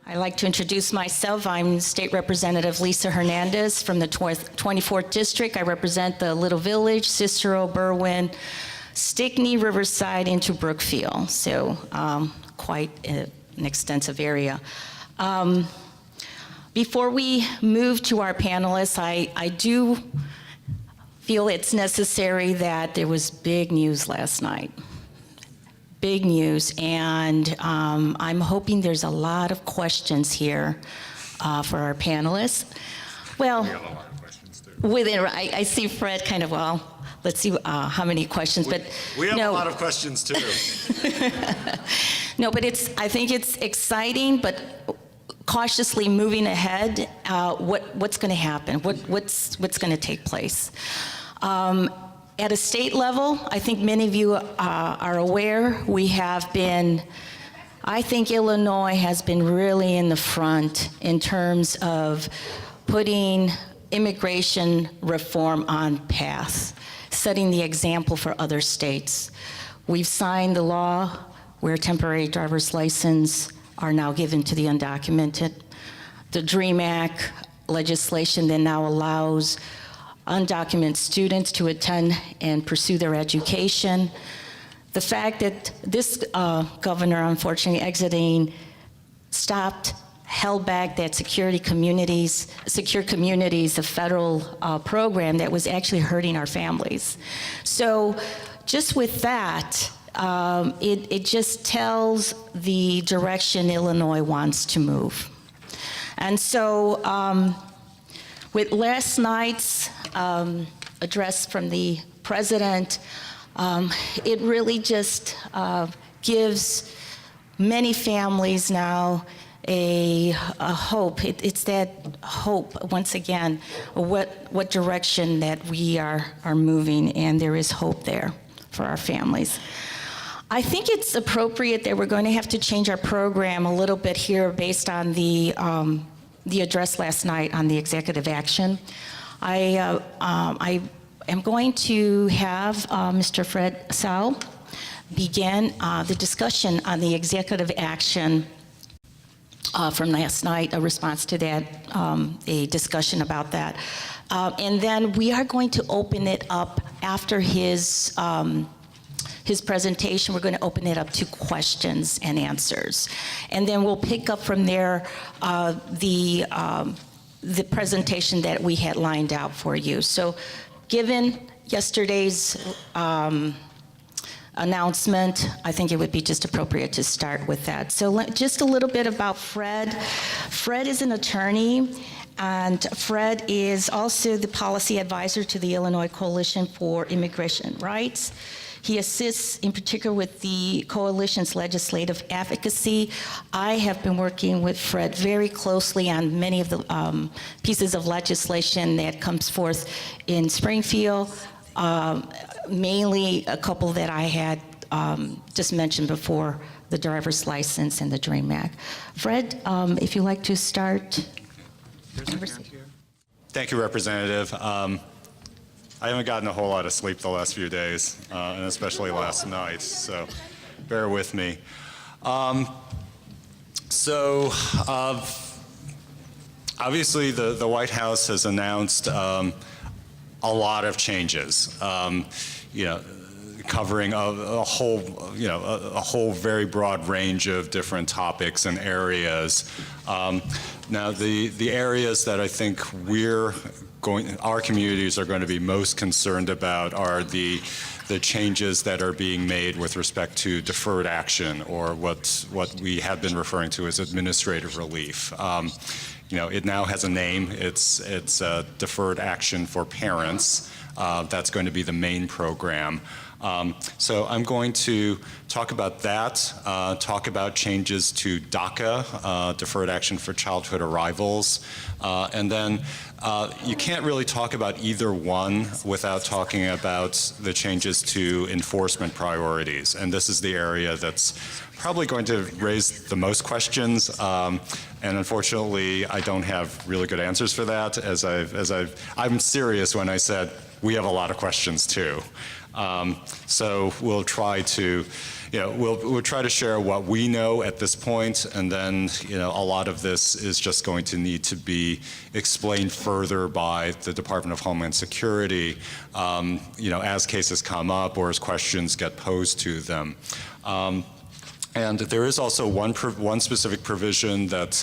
I'd like to introduce myself. I'm State Representative Lisa Hernandez from the 24th District. I represent the Little Village, Cicero, Berwyn, Stickney, Riverside, into Brookfield. So quite an extensive area. Before we move to our panelists, I do feel it's necessary that there was big news last night. Big news, and I'm hoping there's a lot of questions here for our panelists. Well, we got a lot of questions too. I see Fred kind of, well, let's see how many questions, but we have no. a lot of questions too. No, but I think it's exciting, but cautiously moving ahead. What's going to happen? What's going to take place? At a state level, I think many of you are aware, we have been, I think Illinois has been really in the front in terms of putting immigration reform on path, setting the example for other states. We've signed the law where temporary driver's license are now given to the undocumented. The DREAM Act legislation that now allows undocumented students to attend and pursue their education. The fact that this governor, unfortunately exiting, held back that secure communities, a federal program that was actually hurting our families. So just with that, it just tells the direction Illinois wants to move. And so with last night's address from the president, it really just gives many families now a hope. It's that hope, once again, what direction that we are moving, and there is hope there for our families. I think it's appropriate that we're going to have to change our program a little bit here based on the address last night on the executive action. I am going to have Mr. Fred Sau begin the discussion on the executive action from last night, a response to that, a discussion about that. And then we are going to open it up after his presentation. We're going to open it up to questions and answers. And then we'll pick up from there the presentation that we had lined out for you. So given yesterday's announcement, I think it would be just appropriate to start with that. So just a little bit about Fred. Fred is an attorney, and Fred is also the policy advisor to the Illinois Coalition for Immigration Rights. He assists in particular with the coalition's legislative advocacy. I have been working with Fred very closely on many of the pieces of legislation that comes forth in Springfield, mainly a couple that I had just mentioned before, the driver's license and the DREAM Act. Fred, if you'd like to start. Thank you, Representative. I haven't gotten a whole lot of sleep the last few days, and especially last night, so bear with me. Obviously the White House has announced a lot of changes, covering a whole very broad range of different topics and areas. Now the areas that I think our communities are going to be most concerned about are the changes that are being made with respect to deferred action, or what we have been referring to as administrative relief. It now has a name. It's deferred action for parents. That's going to be the main program. So I'm going to talk about that, talk about changes to DACA, Deferred Action for Childhood Arrivals, and then you can't really talk about either one without talking about the changes to enforcement priorities. And this is the area that's probably going to raise the most questions. And unfortunately, I don't have really good answers for that. I'm serious when I said we have a lot of questions too. So we'll try to, we'll try to share what we know at this point, and then, a lot of this is just going to need to be explained further by the Department of Homeland Security, as cases come up or as questions get posed to them. And there is also one specific provision that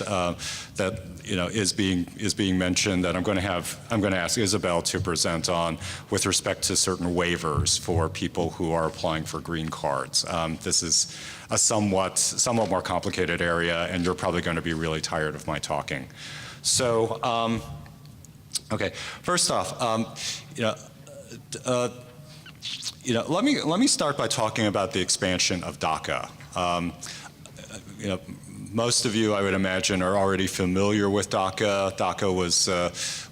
is being mentioned that I'm going to ask Isabel to present on with respect to certain waivers for people who are applying for green cards. This is a somewhat more complicated area, and you're probably going to be really tired of my talking. So, okay, first off, let me start by talking about the expansion of DACA. Most of you, I would imagine, are already familiar with DACA. DACA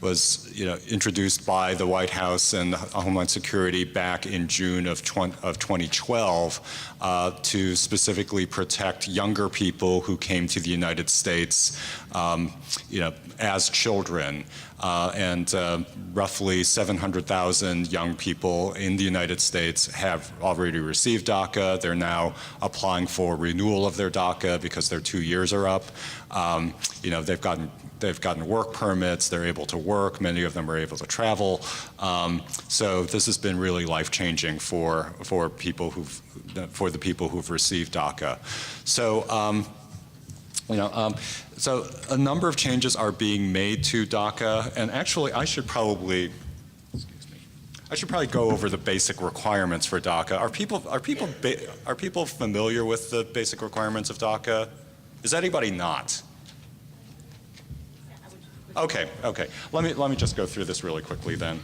was introduced by the White House and Homeland Security back in June of 2012 to specifically protect younger people who came to the United States, as children. And roughly 700,000 young people in the United States have already received DACA. They're now applying for renewal of their DACA because their 2 years are up. They've gotten work permits. They're able to work. Many of them are able to travel. So this has been really life-changing for the people who've received DACA. So. So a number of changes are being made to DACA, and actually I should probably go over the basic requirements for DACA. Are people familiar with the basic requirements of DACA? Is anybody not? Okay. Let me just go through this really quickly then.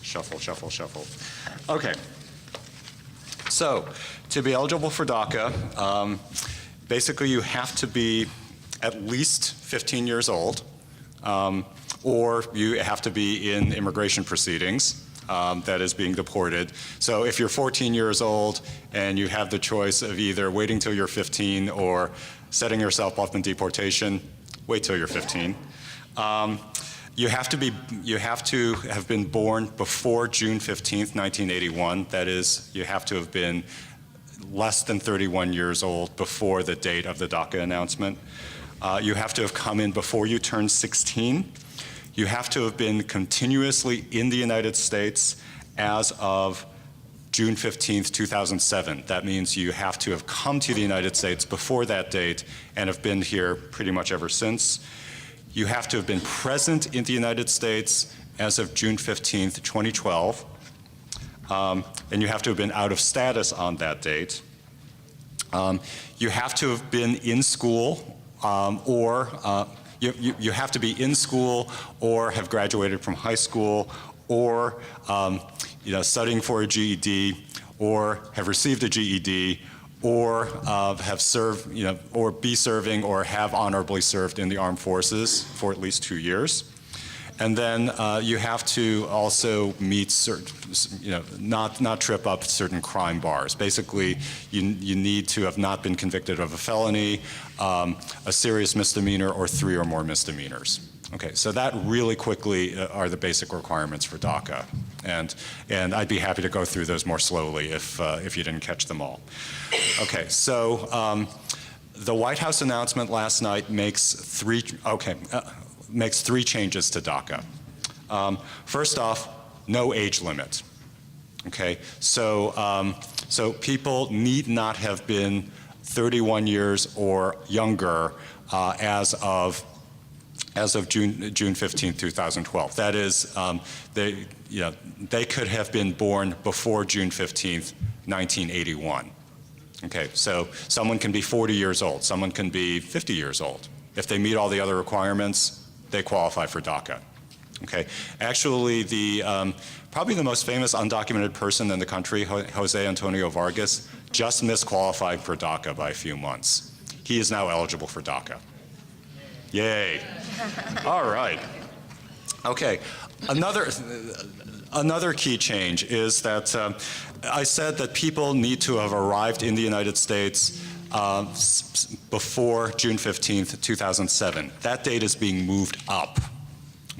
Shuffle. Okay. So, to be eligible for DACA, basically you have to be at least 15 years old, or you have to be in immigration proceedings that is being deported. So if you're 14 years old and you have the choice of either waiting till you're 15 or setting yourself up in deportation, wait till you're 15. You have to have been born before June 15th, 1981. That is, you have to have been less than 31 years old before the date of the DACA announcement. You have to have come in before you turn 16. You have to have been continuously in the United States as of June 15th, 2007. That means you have to have come to the United States before that date and have been here pretty much ever since. You have to have been present in the United States as of June 15th, 2012. And you have to have been out of status on that date. You have to have been in school you have to be in school or have graduated from high school or studying for a GED or have received a GED or have served, or be serving or have honorably served in the armed forces for at least 2 years. And then you have to also meet certain, not trip up certain crime bars. Basically, you need to have not been convicted of a felony, a serious misdemeanor, or 3 or more misdemeanors. Okay, so that really quickly are the basic requirements for DACA. And I'd be happy to go through those more slowly if you didn't catch them all. Okay, so the White House announcement last night makes three changes to DACA. First off, no age limit. Okay, so people need not have been 31 years or younger as of June 15, 2012. That is, they could have been born before June 15, 1981. Okay, so someone can be 40 years old, someone can be 50 years old. If they meet all the other requirements, they qualify for DACA. Okay, actually, probably the most famous undocumented person in the country, Jose Antonio Vargas, just misqualified for DACA by a few months. He is now eligible for DACA. Yay. All right. Okay. Another key change is that I said that people need to have arrived in the United States before June 15th, 2007. That date is being moved up.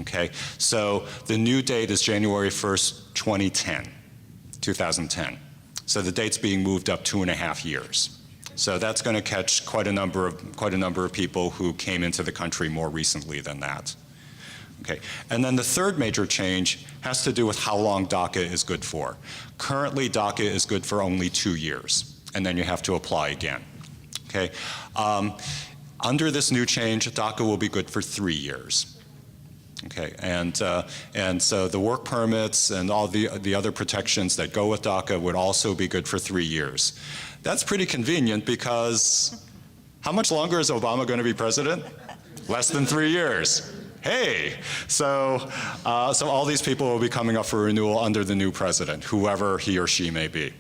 Okay, so the new date is January 1st, 2010. So the date's being moved up 2.5 years. So that's going to catch quite a number of people who came into the country more recently than that. Okay, and then the third major change has to do with how long DACA is good for. Currently, DACA is good for only 2 years, and then you have to apply again. Okay, under this new change, DACA will be good for 3 years. Okay, and so the work permits and all the other protections that go with DACA would also be good for 3 years. That's pretty convenient because how much longer is Obama going to be president? Less than 3 years. Hey, so all these people will be coming up for renewal under the new president, whoever he or she may be.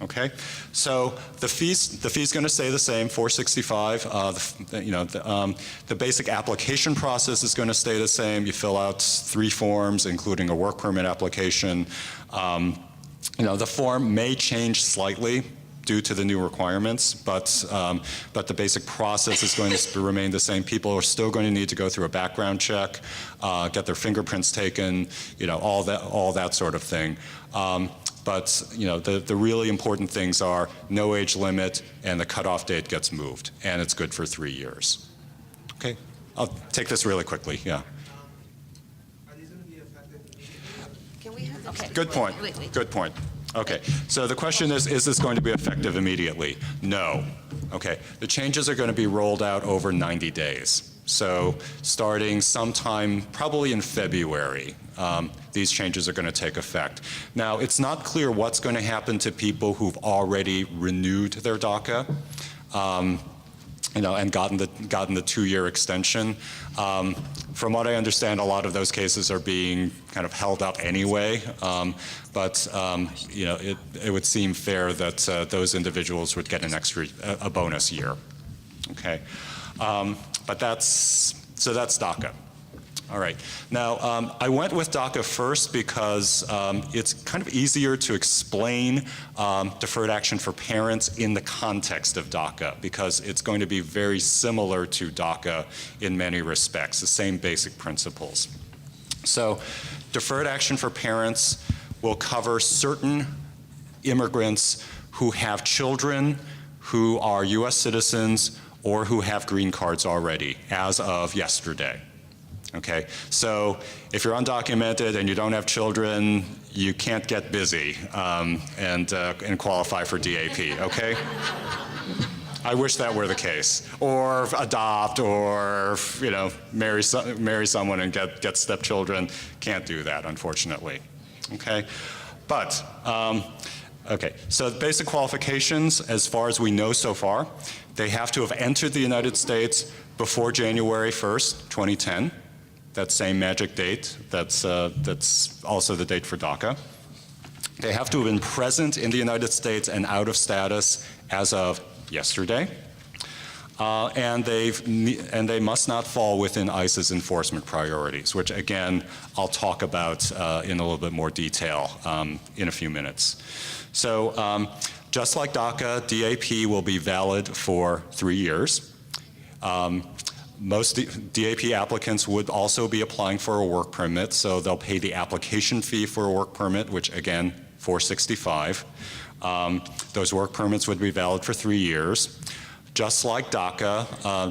Okay, so the fee's going to stay the same, $465. The basic application process is going to stay the same. You fill out 3 forms, including a work permit application. The form may change slightly due to the new requirements, but the basic process is going to remain the same. People are still going to need to go through a background check, get their fingerprints taken, all that sort of thing. But the really important things are no age limit, and the cutoff date gets moved, and it's good for 3 years. Okay, I'll take this really quickly. Yeah. Are these going to be effective? Can we have, okay. Good point. Good point. Okay, so the question is this going to be effective immediately? No. Okay, the changes are going to be rolled out over 90 days. So starting sometime probably in February, these changes are going to take effect. Now, it's not clear what's going to happen to people who've already renewed their DACA, and gotten the 2-year extension. From what I understand, a lot of those cases are being kind of held up anyway. But it would seem fair that those individuals would get a bonus year. Okay, but that's DACA. All right. Now, I went with DACA first because it's kind of easier to explain deferred action for parents in the context of DACA, because it's going to be very similar to DACA in many respects, the same basic principles. So, deferred action for parents will cover certain immigrants who have children who are U.S. citizens or who have green cards already as of yesterday. Okay, so if you're undocumented and you don't have children, you can't get busy and qualify for DAP, okay? I wish that were the case. Or adopt, or marry someone and get stepchildren. Can't do that, unfortunately. Okay, but okay. So the basic qualifications, as far as we know so far, they have to have entered the United States before January 1st, 2010. That same magic date. That's also the date for DACA. They have to have been present in the United States and out of status as of yesterday, and they must not fall within ICE's enforcement priorities, which again I'll talk about in a little bit more detail in a few minutes. So just like DACA, DAP will be valid for 3 years. Most DAP applicants would also be applying for a work permit, so they'll pay the application fee for a work permit, which again, $465. Those work permits would be valid for 3 years. Just like DACA,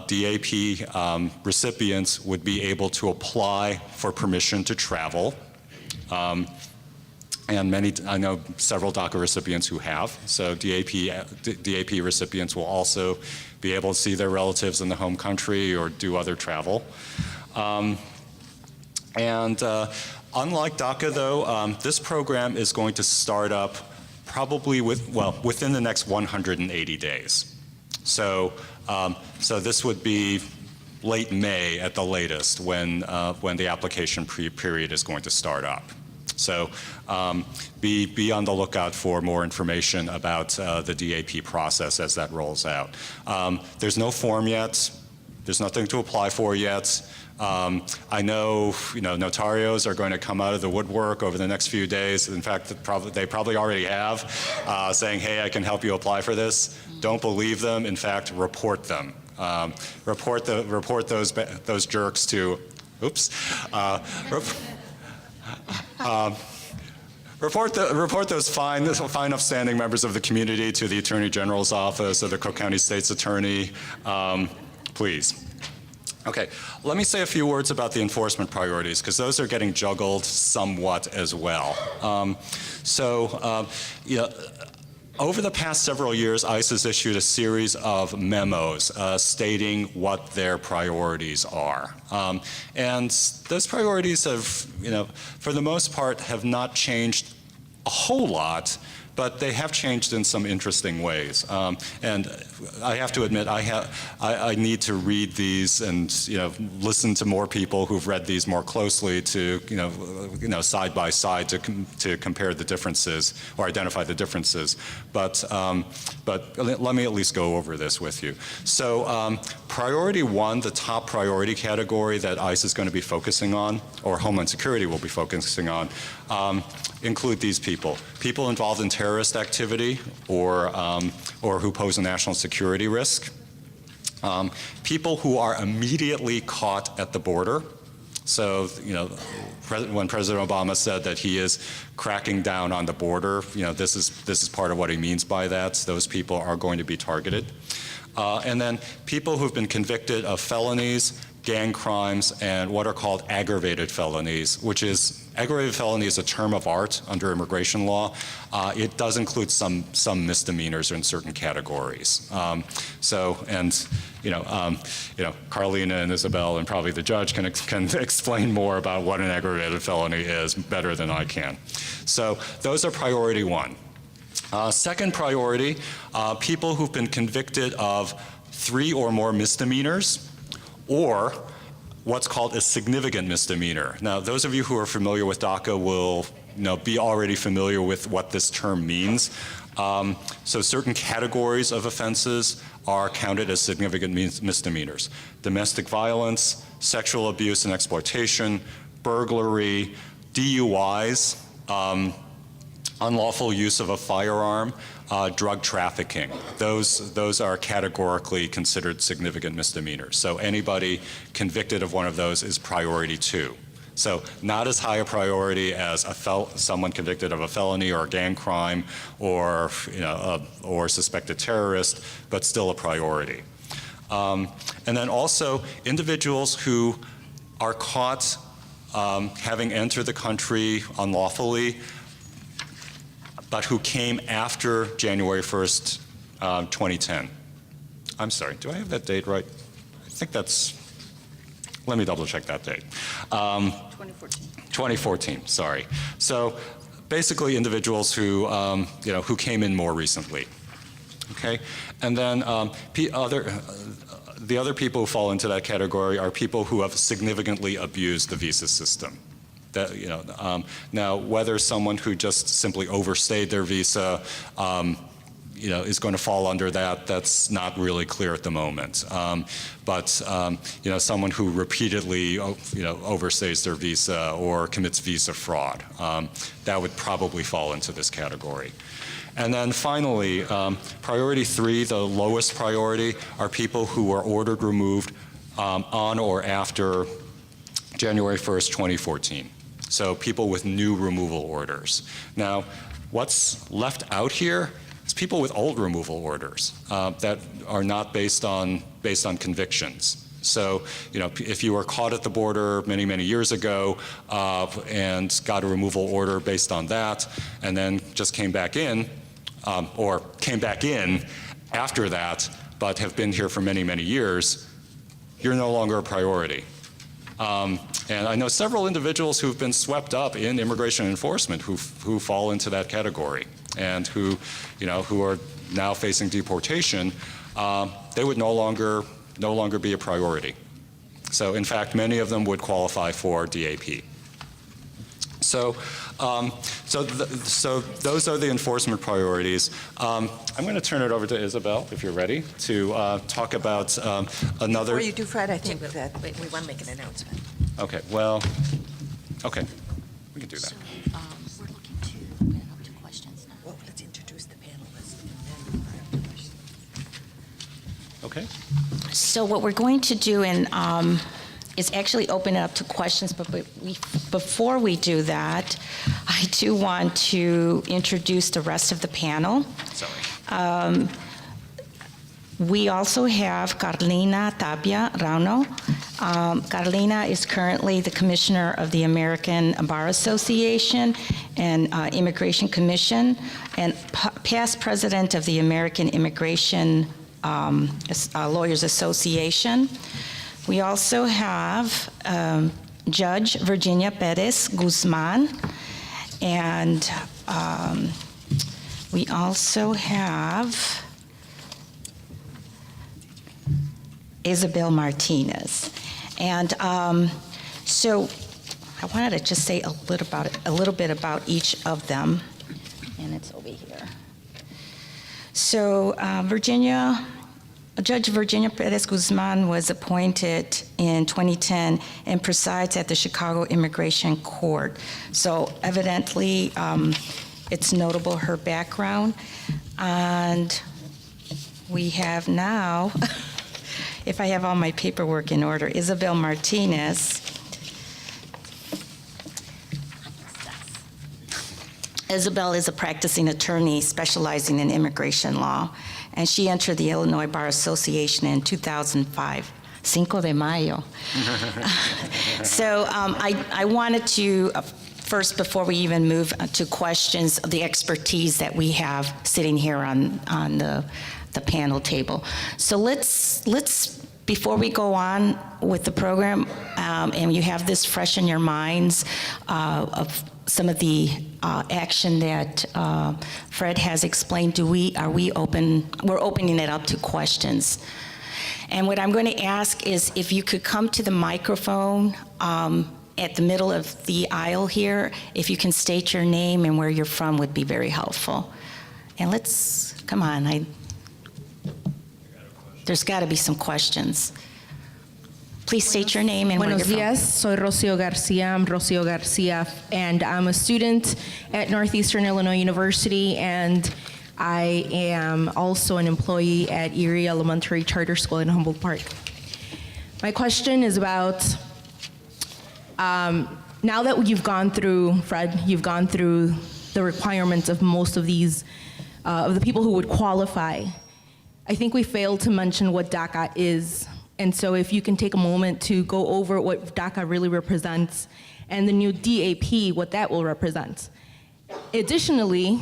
DAP recipients would be able to apply for permission to travel. And I know several DACA recipients who have, so DAP recipients will also be able to see their relatives in the home country or do other travel. Unlike DACA though, this program is going to start up probably within the next 180 days. So this would be late May at the latest when the application period is going to start up. So be on the lookout for more information about the DAP process as that rolls out. There's no form yet. There's nothing to apply for yet. I know, notarios are going to come out of the woodwork over the next few days. In fact, they probably already have, saying, hey, I can help you apply for this. Don't believe them. In fact, report them. Report those jerks to Oops. Report those fine upstanding members of the community to the Attorney General's office or the Cook County State's Attorney, please. Okay, let me say a few words about the enforcement priorities, because those are getting juggled somewhat as well. Over the past several years, ICE has issued a series of memos stating what their priorities are. And those priorities have, for the most part, have not changed a whole lot, but they have changed in some interesting ways. And I have to admit, I need to read these and listen to more people who've read these more closely to side by side to compare the differences or identify the differences. But let me at least go over this with you. So priority one, the top priority category that ICE is going to be focusing on, or Homeland Security will be focusing on, include these people. People involved in terrorist activity or who pose a national security risk. People who are immediately caught at the border. So, when President Obama said that he is cracking down on the border, this is part of what he means by that. So those people are going to be targeted. And then people who've been convicted of felonies, gang crimes, and what are called aggravated felonies, which is, aggravated felony is a term of art under immigration law. It does include some misdemeanors in certain categories. Carlina and Isabel and probably the judge can explain more about what an aggravated felony is better than I can. So those are priority one. Second priority, people who've been convicted of 3 or more misdemeanors, or what's called a significant misdemeanor. Now, those of you who are familiar with DACA will be already familiar with what this term means. So certain categories of offenses are counted as significant misdemeanors. Domestic violence, sexual abuse and exploitation, burglary, DUIs, unlawful use of a firearm, drug trafficking. Those are categorically considered significant misdemeanors. So anybody convicted of one of those is priority 2. So not as high a priority as someone convicted of a felony or a gang crime or suspected terrorist, but still a priority. And then also individuals who are caught having entered the country unlawfully, but who came after January 1st, 2010. I'm sorry, do I have that date right? I think that's, let me double check that date. 2014. 2014, sorry. So basically individuals who, who came in more recently, okay? And then the other people who fall into that category are people who have significantly abused the visa system. Now, whether someone who just simply overstayed their visa, is going to fall under that, that's not really clear at the moment. But someone who repeatedly, overstays their visa or commits visa fraud, that would probably fall into this category. And then finally, priority 3, the lowest priority, are people who were ordered removed on or after January 1st, 2014. So people with new removal orders. Now, what's left out here is people with old removal orders that are not based on convictions. So, if you were caught at the border many, many years ago and got a removal order based on that, and then just came back in, or came back in after that, but have been here for many, many years, you're no longer a priority. And I know several individuals who've been swept up in immigration enforcement who fall into that category, and who are now facing deportation. They would no longer be a priority. So in fact, many of them would qualify for DAP. So those are the enforcement priorities. I'm going to turn it over to Isabel, if you're ready, to talk about another. Before you do, Fred, I think that Wait, we want to make an announcement. Okay, well, okay, we can do that. So, we're looking to open it up to questions now. well, let's introduce the panelists and then we'll have questions. Okay. So what we're going to do, and is actually open it up to questions, but before we do that, I do want to introduce the rest of the panel. We also have Carlina Tapia Rauno. Carlina is currently the Commissioner of the American Bar Association and Immigration Commission, and past President of the American Immigration Lawyers Association. We also have Judge Virginia Perez Guzman, and we also have Isabel Martinez. And so I wanted to just say a little bit about each of them, and it's over here. So Judge Virginia Perez Guzman was appointed in 2010 and presides at the Chicago Immigration Court. So evidently, it's notable her background. And we have now, if I have all my paperwork in order, Isabel Martinez. Isabel is a practicing attorney specializing in immigration law, and she entered the Illinois Bar Association in 2005, Cinco de Mayo. So I wanted to, first, before we even move to questions, the expertise that we have sitting here on the panel table. So let's before we go on with the program, and you have this fresh in your minds of some of the action that Fred has explained, are we open? We're opening it up to questions. And what I'm going to ask is if you could come to the microphone at the middle of the aisle here, if you can state your name and where you're from would be very helpful. And come on, there's got to be some questions. Please state your name and where you're Buenos from. días, soy Rocio Garcia. I'm Rocio Garcia, and I'm a student at Northeastern Illinois University, and I am also an employee at Erie Elementary Charter School in Humboldt Park. My question is about, now that you've gone through, Fred, you've gone through the requirements of most of these, of the people who would qualify, I think we failed to mention what DACA is. And so if you can take a moment to go over what DACA really represents and the new DAP, what that will represent. Additionally,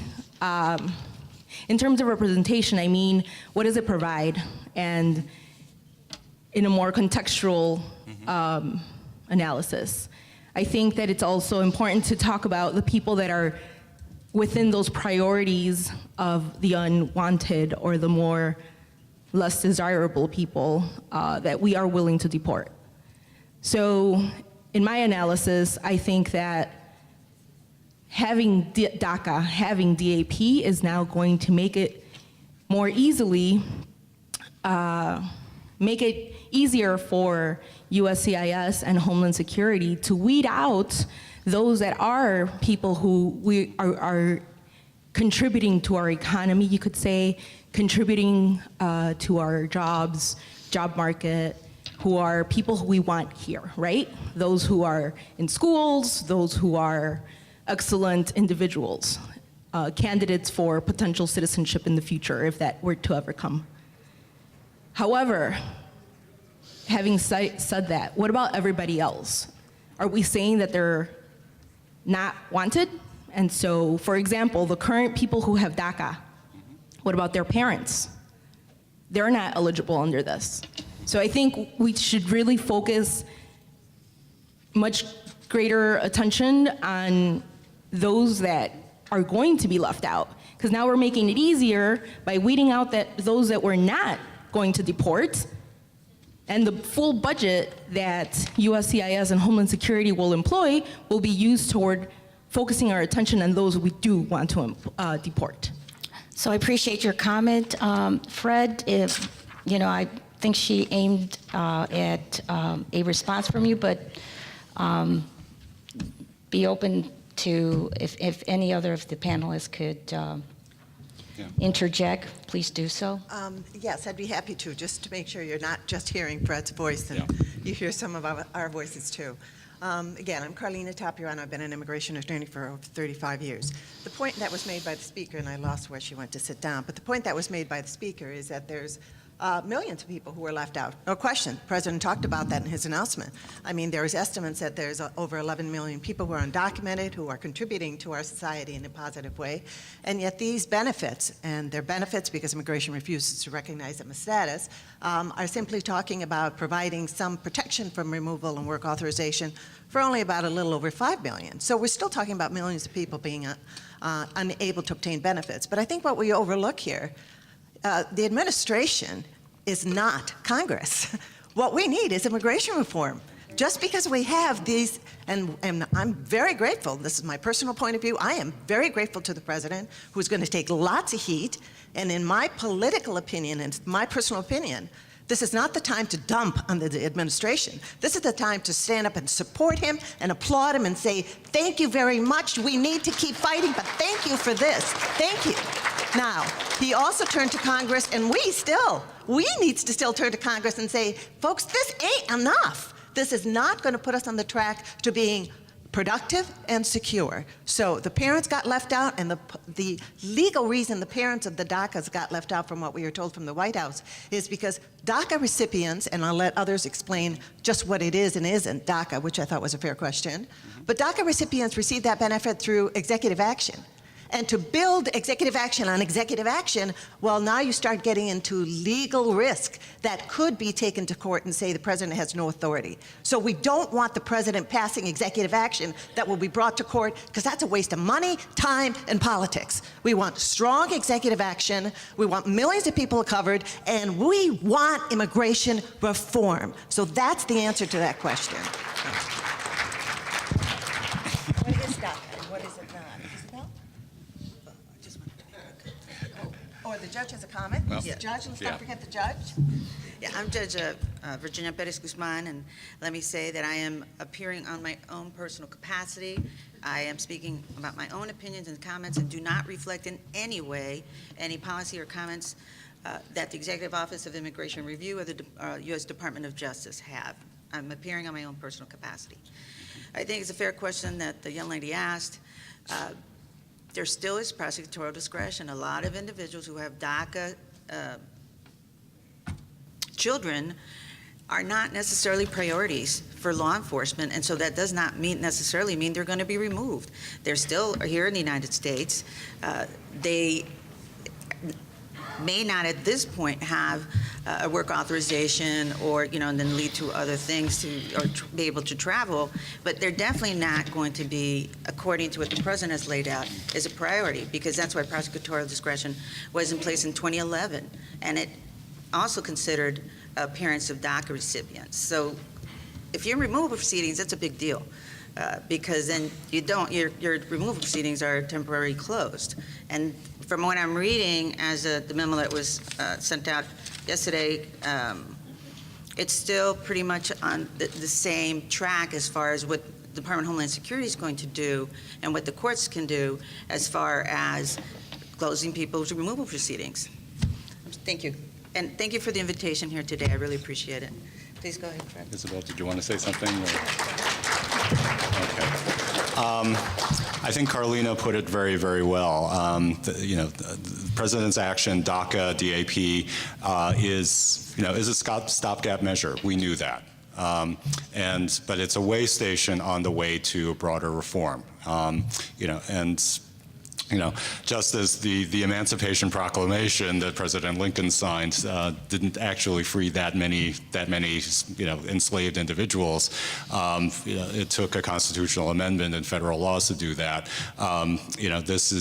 in terms of representation, I mean, what does it provide? And in a more contextual analysis, I think that it's also important to talk about the people that are within those priorities of the unwanted or the more less desirable people that we are willing to deport. So in my analysis, I think that having DACA, having DAP is now going to make it more easily, make it easier for USCIS and Homeland Security to weed out those that are people who we are contributing to our economy, you could say, contributing to our jobs, job market, who are people who we want here, right? Those who are in schools, those who are excellent individuals, candidates for potential citizenship in the future if that were to ever come. However, having said that, what about everybody else? Are we saying that they're not wanted? And so, for example, the current people who have DACA, what about their parents? They're not eligible under this. So I think we should really focus much greater attention on those that are going to be left out. Because now we're making it easier by weeding out those that we're not going to deport, and the full budget that USCIS and Homeland Security will employ will be used toward focusing our attention on those we do want to deport. So I appreciate your comment. Fred, I think she aimed at a response from you, but be open to if any other of the panelists could interject, please do so. Yes, I'd be happy to, just to make sure you're not just hearing Fred's voice and you hear some of our voices too. Again, I'm Carlina Tapiran. I've been an immigration attorney for over 35 years. The point that was made by the speaker, and I lost where she went to sit down, but the point that was made by the speaker is that there's millions of people who were left out. No question. The president talked about that in his announcement. I mean, there's estimates that there's over 11 million people who are undocumented, who are contributing to our society in a positive way. And yet these benefits, and they're benefits because immigration refuses to recognize them as status, are simply talking about providing some protection from removal and work authorization for only about a little over 5 million. So we're still talking about millions of people being unable to obtain benefits. But I think what we overlook here, the administration is not Congress. What we need is immigration reform. Just because we have these, and I'm very grateful, this is my personal point of view, I am very grateful to the president, who's going to take lots of heat, and in my political opinion, and my personal opinion, this is not the time to dump on the administration. This is the time to stand up and support him and applaud him and say, thank you very much. We need to keep fighting, but thank you for this. Thank you. Now, he also turned to Congress, and we need to still turn to Congress and say, folks, this ain't enough. This is not going to put us on the track to being productive and secure. So the parents got left out, and the legal reason the parents of the DACAs got left out from what we were told from the White House is because DACA recipients, and I'll let others explain just what it is and isn't DACA, which I thought was a fair question, but DACA recipients receive that benefit through executive action. And to build executive action on executive action, well, now you start getting into legal risk that could be taken to court and say the president has no authority. So we don't want the president passing executive action that will be brought to court, because that's a waste of money, time, and politics. We want strong executive action, we want millions of people covered, and we want immigration reform. So that's the answer to that question. What is DACA and what is it not? Isabel? Or the judge has a comment? Well, The judge, let's yeah. not forget the judge. Yeah, I'm Judge Virginia Perez Guzman, and let me say that I am appearing on my own personal capacity. I am speaking about my own opinions and comments and do not reflect in any way any policy or comments that the Executive Office of Immigration Review or the U.S. Department of Justice have. I'm appearing on my own personal capacity. I think it's a fair question that the young lady asked. There still is prosecutorial discretion. A lot of individuals who have DACA children are not necessarily priorities for law enforcement, and so that does not necessarily mean they're going to be removed. They're still here in the United States. They may not at this point have a work authorization or, and then lead to other things or be able to travel, but they're definitely not going to be, according to what the president has laid out, is a priority, because that's why prosecutorial discretion was in place in 2011, and it also considered parents of DACA recipients. So if you're in removal proceedings, that's a big deal. Because then your removal proceedings are temporarily closed. And from what I'm reading, as the memo that was sent out yesterday, it's still pretty much on the same track as far as what the Department of Homeland Security is going to do and what the courts can do as far as closing people's removal proceedings. Thank you. And thank you for the invitation here today. I really appreciate it. Please go ahead, Fred. Isabel, did you want to say something? Okay. I think Carlina put it very, very well. The president's action, DACA, DAP, is a stopgap measure. We knew that. But it's a way station on the way to a broader reform. Just as the Emancipation Proclamation that President Lincoln signed didn't actually free that many enslaved individuals, it took a constitutional amendment and federal laws to do that. This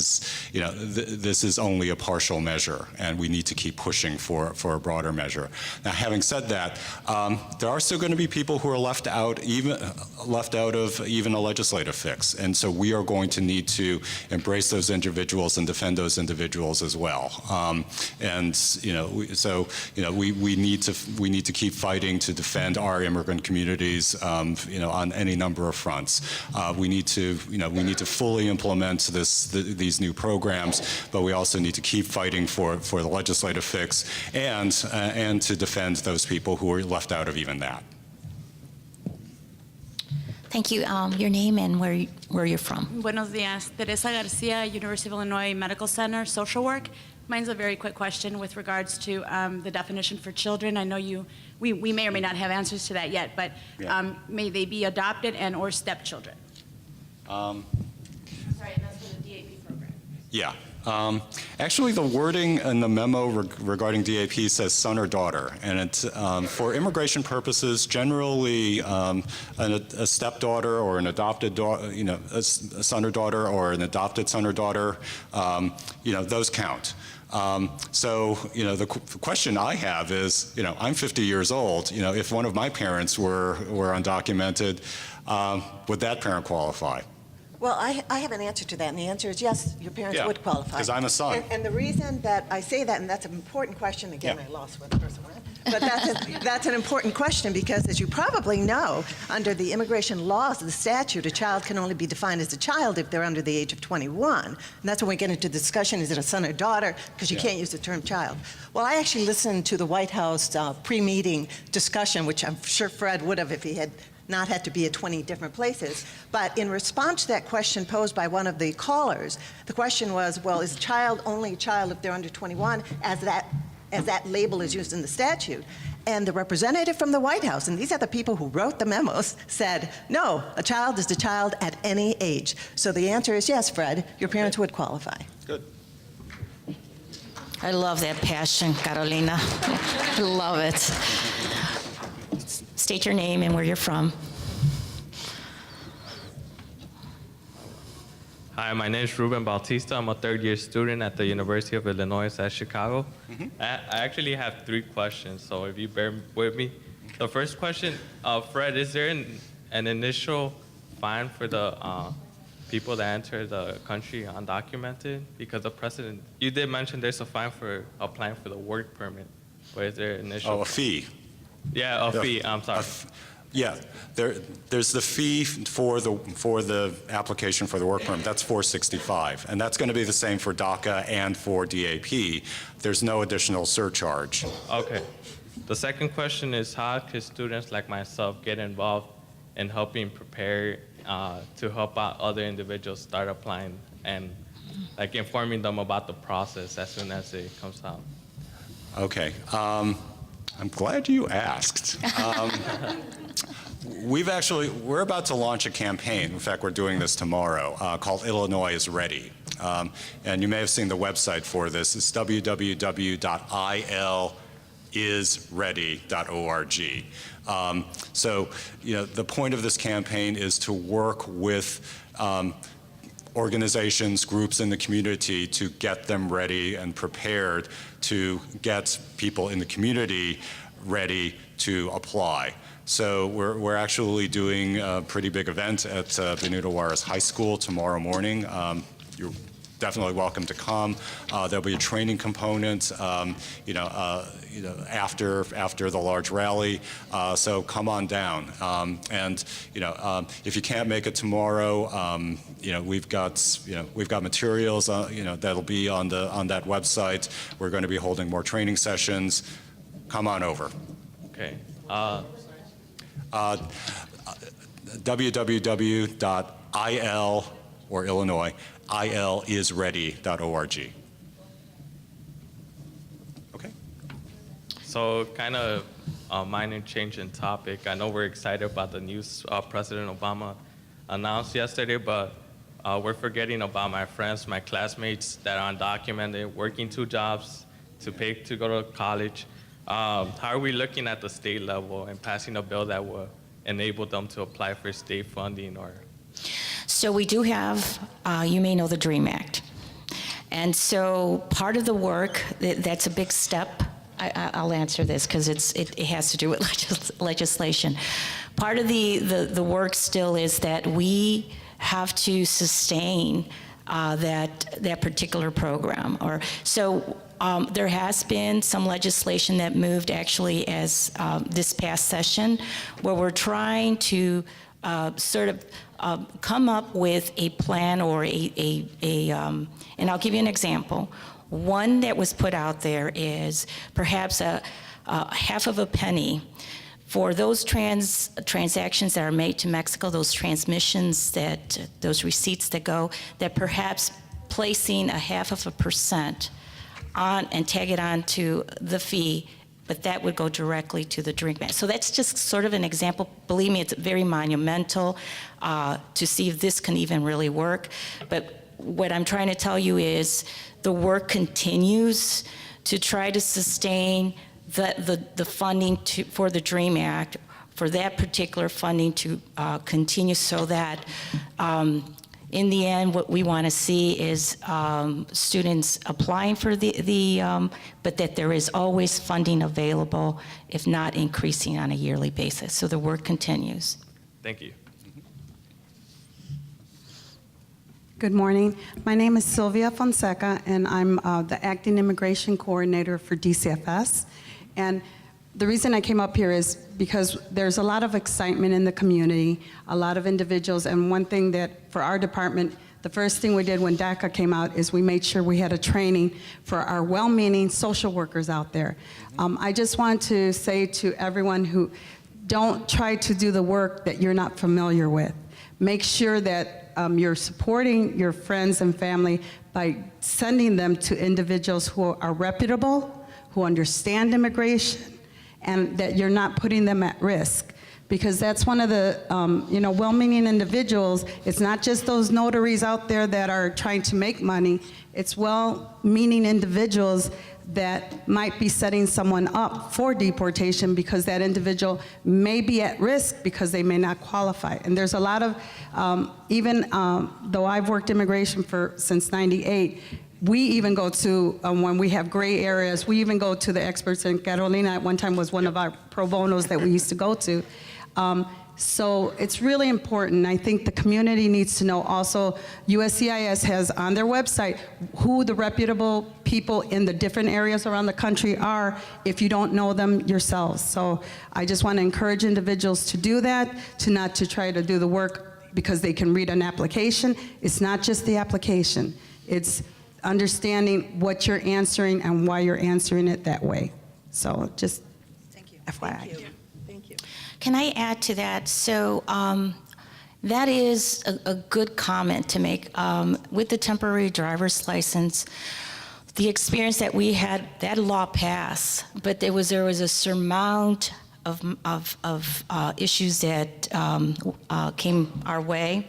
is only a partial measure, and we need to keep pushing for a broader measure. Now, having said that, there are still going to be people who are left out of even a legislative fix, and so we are going to need to embrace those individuals and defend those individuals as well. And we need to keep fighting to defend our immigrant communities, on any number of fronts. We need to fully implement these new programs, but we also need to keep fighting for the legislative fix and to defend those people who are left out of even that. Thank you. Your name and where you're from. Buenos días. Teresa Garcia, University of Illinois Medical Center, social work. Mine's a very quick question with regards to the definition for children. I know we may or may not have answers to that yet, but may they be adopted and or stepchildren? Um, Sorry, that's for the DAP program. Yeah. Actually, the wording in the memo regarding DAP says son or daughter, and it's for immigration purposes. Generally, a stepdaughter or an adopted daughter, a son or daughter, or an adopted son or daughter, those count. So, the question I have is, I'm 50 years old. If one of my parents were undocumented, would that parent qualify? Well, I have an answer to that, and the answer is yes, your parents Yeah, would qualify. because I'm a son. And the reason that I say that, and that's an important question, again, Yeah. I lost where the person went, but that's an important question because, as you probably know, under the immigration laws of the statute, a child can only be defined as a child if they're under the age of 21. And that's when we get into the discussion, is it a son or daughter? Because you can't use the term child. Well, I actually listened to the White House pre-meeting discussion, which I'm sure Fred would have if he had not had to be at 20 different places. But in response to that question posed by one of the callers, the question was, well, is a child only a child if they're under 21, as that label is used in the statute? And the representative from the White House, and these are the people who wrote the memos, said, no, a child is a child at any age. So the answer is yes, Fred, your parents would qualify. Good. I love that passion, Carolina. I love it. State your name and where you're from. Hi, my name is Ruben Bautista. I'm a third-year student at the University of Illinois at Chicago. I actually have 3 questions, so if you bear with me. The first question, Fred, is there an initial fine for the people that enter the country undocumented? Because the precedent, you did mention there's a fine for applying for the work permit, but is there an initial? Oh, a fee. Yeah, a fee. I'm sorry. Yeah, there's the fee for the application for the work permit. That's $465, and that's going to be the same for DACA and for DAP. There's no additional surcharge. Okay. The second question is, how can students like myself get involved in helping prepare to help out other individuals start applying and like informing them about the process as soon as it comes out? Okay. I'm glad you asked. We're about to launch a campaign. In fact, we're doing this tomorrow, called Illinois is Ready. And you may have seen the website for this. It's www.illisready.org. So, the point of this campaign is to work with organizations, groups in the community to get them ready and prepared to get people in the community ready to apply. So we're actually doing a pretty big event at Benito Juarez High School tomorrow morning. You're definitely welcome to come. There'll be a training component, after the large rally. So come on down. And if you can't make it tomorrow, we've got materials, that'll be on that website. We're going to be holding more training sessions. Come on over. Okay. www.il or Illinois, illisready.org. Okay. So kind of a minor change in topic. I know we're excited about the news President Obama announced yesterday, but we're forgetting about my friends, my classmates that are undocumented, working 2 jobs to pay to go to college. How are we looking at the state level and passing a bill that will enable them to apply for state funding? Or So we do have, you may know the DREAM Act. And so part of the work, that's a big step. I'll answer this because it has to do with legislation. Part of the work still is that we have to sustain that particular program. Or so there has been some legislation that moved actually as this past session, where we're trying to sort of come up with a plan or and I'll give you an example. One that was put out there is perhaps a half of a penny for those transactions that are made to Mexico, those transmissions those receipts that go, that perhaps placing a 0.5% on and tag it on to the fee, but that would go directly to the drink man. So that's just sort of an example. Believe me, it's very monumental to see if this can even really work. But what I'm trying to tell you is the work continues to try to sustain the funding for the DREAM Act, for that particular funding to continue, so that in the end, what we want to see is students applying for but that there is always funding available, if not increasing on a yearly basis. So the work continues. Thank you. Good morning. My name is Sylvia Fonseca, and I'm the Acting Immigration Coordinator for DCFS. And the reason I came up here is because there's a lot of excitement in the community, a lot of individuals, and one thing that for our department, the first thing we did when DACA came out is we made sure we had a training for our well-meaning social workers out there. I just want to say to everyone who don't try to do the work that you're not familiar with. Make sure that you're supporting your friends and family by sending them to individuals who are reputable, who understand immigration, and that you're not putting them at risk. Because that's one of the well-meaning individuals. It's not just those notaries out there that are trying to make money. It's well-meaning individuals that might be setting someone up for deportation because that individual may be at risk because they may not qualify. And there's a lot of, even though I've worked immigration since '98, we even go to, when we have gray areas, we even go to the experts, and Carolina at one time was one of our pro bonos that we used to go to. So it's really important. I think the community needs to know also, USCIS has on their website who the reputable people in the different areas around the country are if you don't know them yourselves. So I just want to encourage individuals to do that, not to try to do the work because they can read an application. It's not just the application. It's understanding what you're answering and why you're answering it that way. So just FYI. Thank you. Thank you. Can I add to that? So that is a good comment to make. With the temporary driver's license, the experience that we had, that law passed, but there was a surmount of issues that came our way.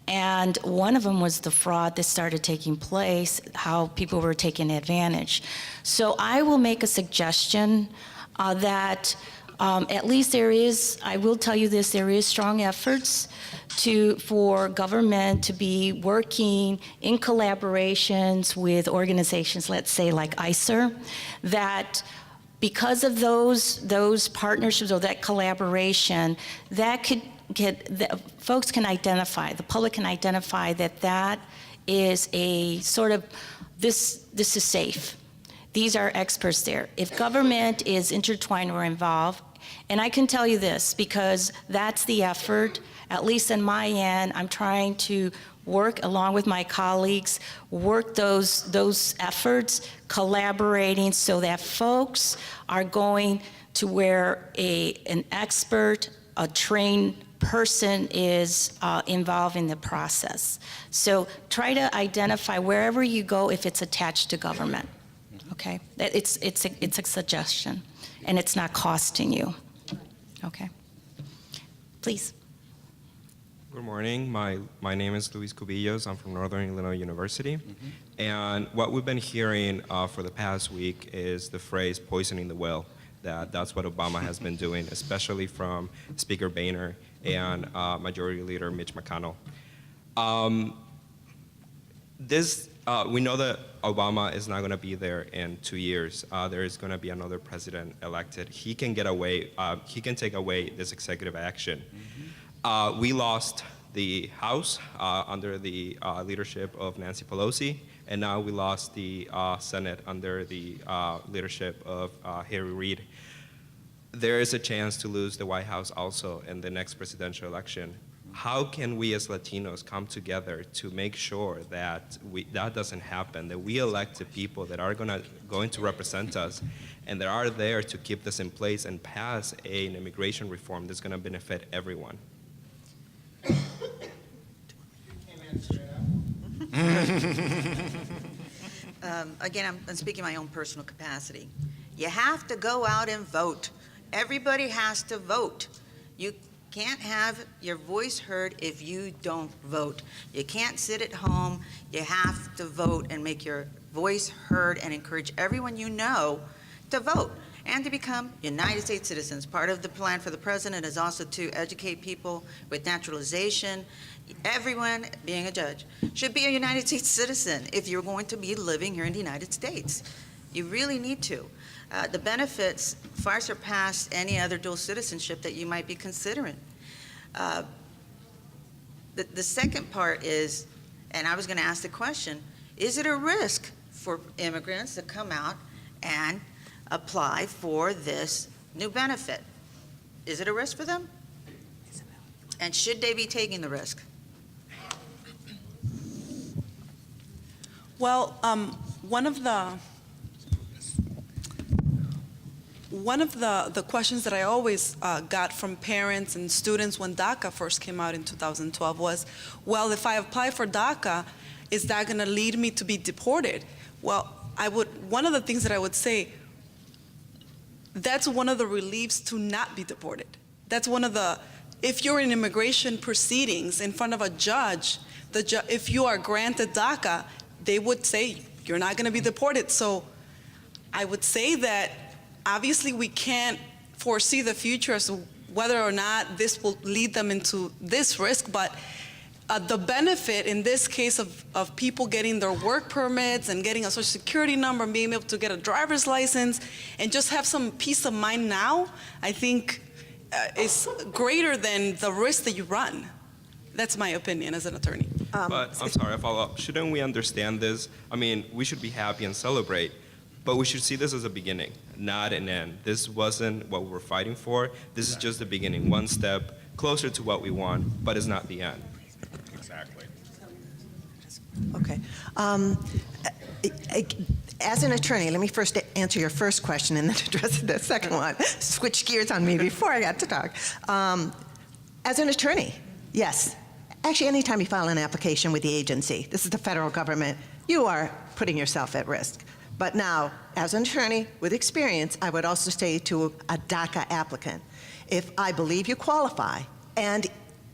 And one of them was the fraud that started taking place, how people were taking advantage. So I will make a suggestion that at least I will tell you this, there is strong efforts for government to be working in collaborations with organizations, let's say like ICER, that because of those partnerships or that collaboration, that could folks can identify, the public can identify that is a sort of, this is safe. These are experts there. If government is intertwined or involved, and I can tell you this because that's the effort, at least on my end, I'm trying to work along with my colleagues, work those efforts, collaborating so that folks are going to where an expert, a trained person is involved in the process. So try to identify wherever you go if it's attached to government. Okay, it's a suggestion, and it's not costing you. Okay, please. Good morning. My name is Luis Cubillos. I'm from Northern Illinois University. And what we've been hearing for the past week is the phrase poisoning the well. That's what Obama has been doing, especially from Speaker Boehner and Majority Leader Mitch McConnell. We know that Obama is not going to be there in 2 years. There is going to be another president elected. He can get away. He can take away this executive action. We lost the House under the leadership of Nancy Pelosi, and now we lost the Senate under the leadership of Harry Reid. There is a chance to lose the White House also in the next presidential election. How can we as Latinos come together to make sure that that doesn't happen, that we elect the people that are going to represent us and that are there to keep this in place and pass an immigration reform that's going to benefit everyone? Again, I'm speaking my own personal capacity. You have to go out and vote. Everybody has to vote. You can't have your voice heard if you don't vote. You can't sit at home. You have to vote and make your voice heard and encourage everyone you know to vote and to become United States citizens. Part of the plan for the president is also to educate people with naturalization. Everyone, being a judge, should be a United States citizen if you're going to be living here in the United States. You really need to. The benefits far surpass any other dual citizenship that you might be considering. The second part is, and I was going to ask the question, is it a risk for immigrants to come out and apply for this new benefit? Is it a risk for them? And should they be taking the risk? Well, one of the questions that I always got from parents and students when DACA first came out in 2012 was, well, if I apply for DACA, is that going to lead me to be deported? Well, one of the things that I would say, that's one of the reliefs to not be deported. That's one of the, if you're in immigration proceedings in front of a judge, if you are granted DACA, they would say you're not going to be deported. So I would say that obviously we can't foresee the future as to whether or not this will lead them into this risk, but the benefit in this case of people getting their work permits and getting a social security number and being able to get a driver's license and just have some peace of mind now, I think is greater than the risk that you run. That's my opinion as an attorney. But I'm sorry, I follow up. Shouldn't we understand this? I mean, we should be happy and celebrate, but we should see this as a beginning, not an end. This wasn't what we were fighting for. This is just the beginning, one step closer to what we want, but it's not the end. Exactly. Okay. As an attorney, let me first answer your first question and then address the second one. Switch gears on me before I got to talk. As an attorney, yes. Actually, anytime you file an application with the agency, this is the federal government, you are putting yourself at risk. But now, as an attorney with experience, I would also say to a DACA applicant, if I believe you qualify, and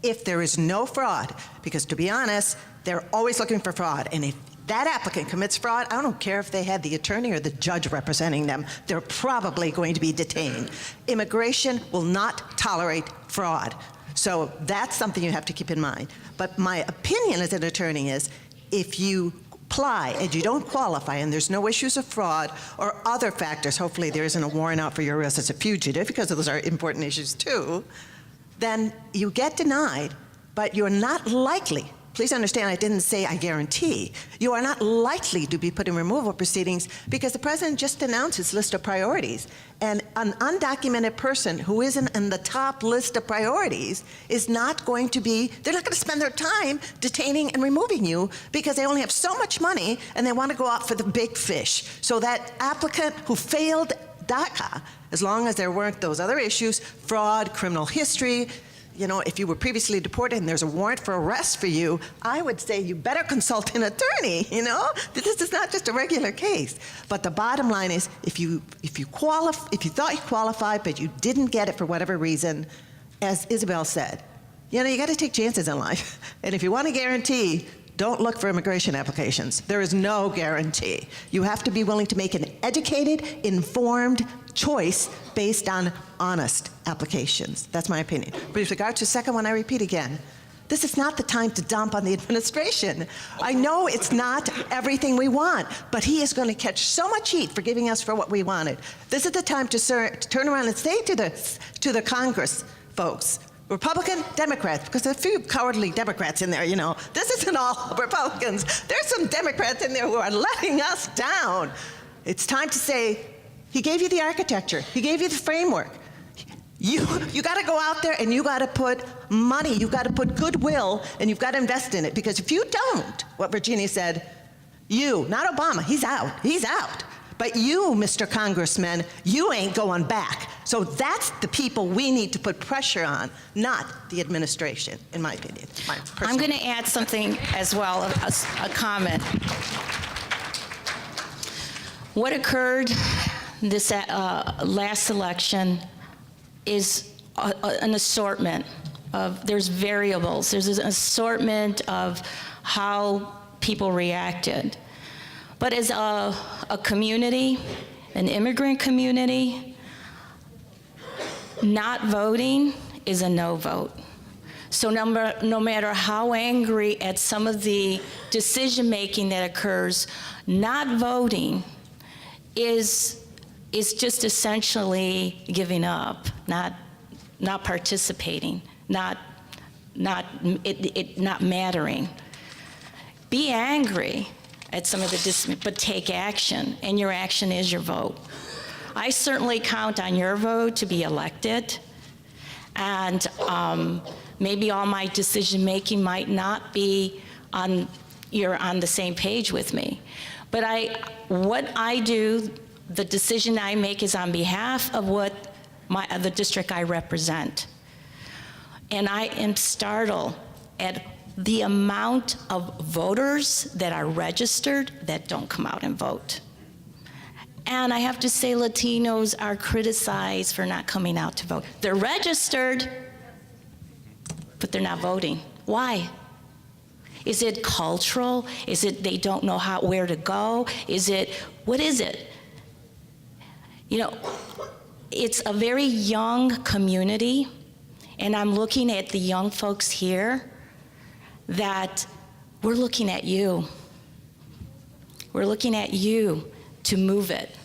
if there is no fraud, because to be honest, they're always looking for fraud, and if that applicant commits fraud, I don't care if they had the attorney or the judge representing them, they're probably going to be detained. Immigration will not tolerate fraud. So that's something you have to keep in mind. But my opinion as an attorney is, if you apply and you don't qualify and there's no issues of fraud or other factors, hopefully there isn't a warrant out for your arrest as a fugitive, because those are important issues too, then you get denied, but you're not likely, please understand I didn't say I guarantee, you are not likely to be put in removal proceedings because the president just announced his list of priorities. And an undocumented person who isn't in the top list of priorities is not going to be, they're not going to spend their time detaining and removing you because they only have so much money and they want to go out for the big fish. So that applicant who failed DACA, as long as there weren't those other issues, fraud, criminal history, you know, if you were previously deported and there's a warrant for arrest for you, I would say you better consult an attorney, you know? This is not just a regular case. But the bottom line is, if you thought you qualified but you didn't get it for whatever reason, as Isabel said, you know, you got to take chances in life. And if you want a guarantee, don't look for immigration applications. There is no guarantee. You have to be willing to make an educated, informed choice based on honest applications. That's my opinion. But with regard to the second one, I repeat again, this is not the time to dump on the administration. I know it's not everything we want, but he is going to catch so much heat for giving us for what we wanted. This is the time to turn around and say to the Congress folks, Republican, Democrats, because there's a few cowardly Democrats in there, you know. This isn't all Republicans. There's some Democrats in there who are letting us down. It's time to say, he gave you the architecture. He gave you the framework. You got to go out there and you got to put money, you got to put goodwill, and you've got to invest in it. Because if you don't, what Virginia said, you, not Obama, he's out. But you, Mr. Congressman, you ain't going back. So that's the people we need to put pressure on, not the administration, in my opinion. I'm going to add something as well, a comment. What occurred this last election is an assortment of, there's variables. There's an assortment of how people reacted. But as a community, an immigrant community, not voting is a no vote. So no matter how angry at some of the decision-making that occurs, not voting is just essentially giving up, not participating, not mattering. Be angry at some of the but take action, and your action is your vote. I certainly count on your vote to be elected, and maybe all my decision-making might not be you're on the same page with me. But what I do, the decision I make is on behalf of the district I represent. And I am startled at the amount of voters that are registered that don't come out and vote. And I have to say, Latinos are criticized for not coming out to vote. They're registered, but they're not voting. Why? Is it cultural? Is it they don't know where to go? What is it? You know, it's a very young community, and I'm looking at the young folks here that we're looking at you. We're looking at you to move it,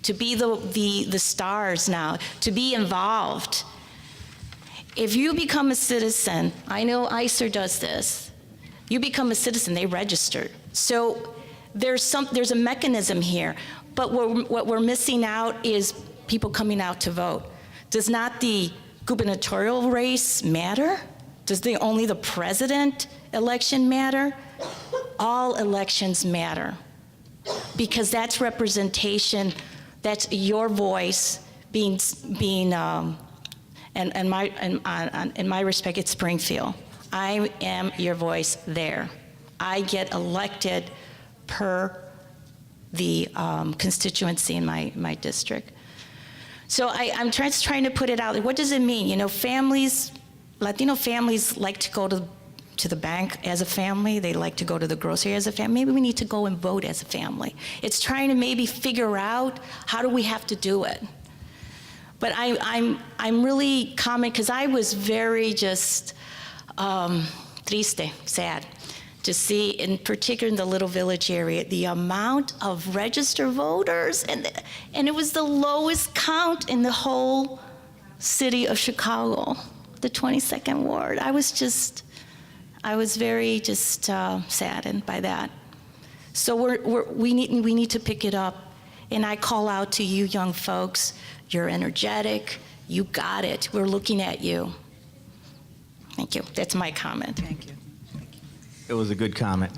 to be the stars now, to be involved. If you become a citizen, I know ICER does this, you become a citizen, they register. So there's a mechanism here, but what we're missing out is people coming out to vote. Does not the gubernatorial race matter? Does only the president election matter? All elections matter, because that's representation, that's your voice being in my respect, it's Springfield. I am your voice there. I get elected per the constituency in my district. So I'm trying to put it out. What does it mean? You know, Latino families like to go to the bank as a family. They like to go to the grocery as a family. Maybe we need to go and vote as a family. It's trying to maybe figure out how do we have to do it. But I'm really common, because I was very just triste, sad, to see, in particular in the Little Village area, the amount of registered voters, and it was the lowest count in the whole city of Chicago, the 22nd Ward. I was very just saddened by that. So we need to pick it up, and I call out to you young folks. You're energetic. You got it. We're looking at you. Thank you. That's my comment. Thank you. It was a good comment.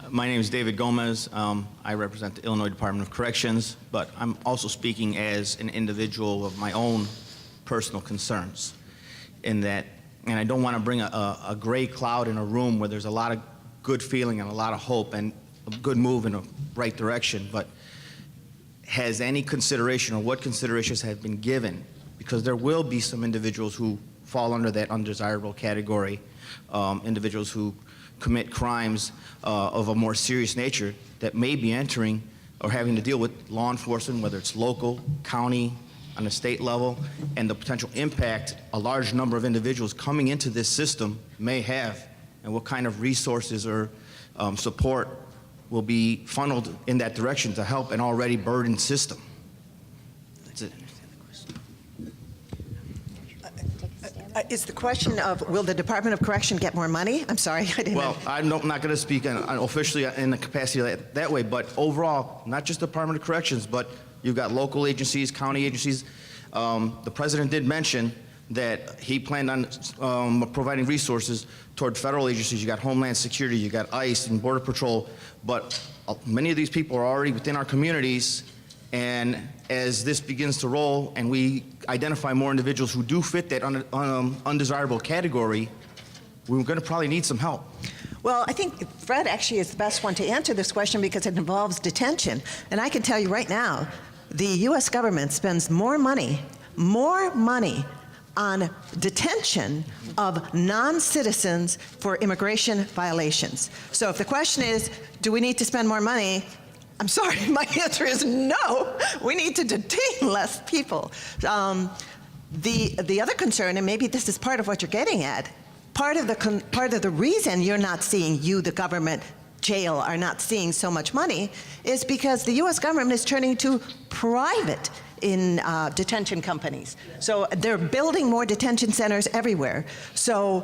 My name is David Gomez. I represent the Illinois Department of Corrections, but I'm also speaking as an individual of my own personal concerns in that, and I don't want to bring a gray cloud in a room where there's a lot of good feeling and a lot of hope and a good move in the right direction, but has any consideration, or what considerations have been given? Because there will be some individuals who fall under that undesirable category, individuals who commit crimes of a more serious nature that may be entering or having to deal with law enforcement, whether it's local, county, on a state level, and the potential impact a large number of individuals coming into this system may have, and what kind of resources or support will be funneled in that direction to help an already burdened system. That's it. is the question of, will the Department of Correction get more money? I'm sorry, I didn't. Well, I'm not going to speak officially in the capacity that way, but overall, not just Department of Corrections, but you've got local agencies, county agencies. The president did mention that he planned on providing resources toward federal agencies. You got Homeland Security, you got ICE and Border Patrol, but many of these people are already within our communities, and as this begins to roll and we identify more individuals who do fit that undesirable category, we're going to probably need some help. Well, I think Fred actually is the best one to answer this question because it involves detention. And I can tell you right now, the U.S. government spends more money on detention of non-citizens for immigration violations. So if the question is, do we need to spend more money? I'm sorry, my answer is no. We need to detain less people. The other concern, and maybe this is part of what you're getting at, part of the reason you're not seeing, the government, jail, are not seeing so much money is because the U.S. government is turning to private detention companies. So they're building more detention centers everywhere. So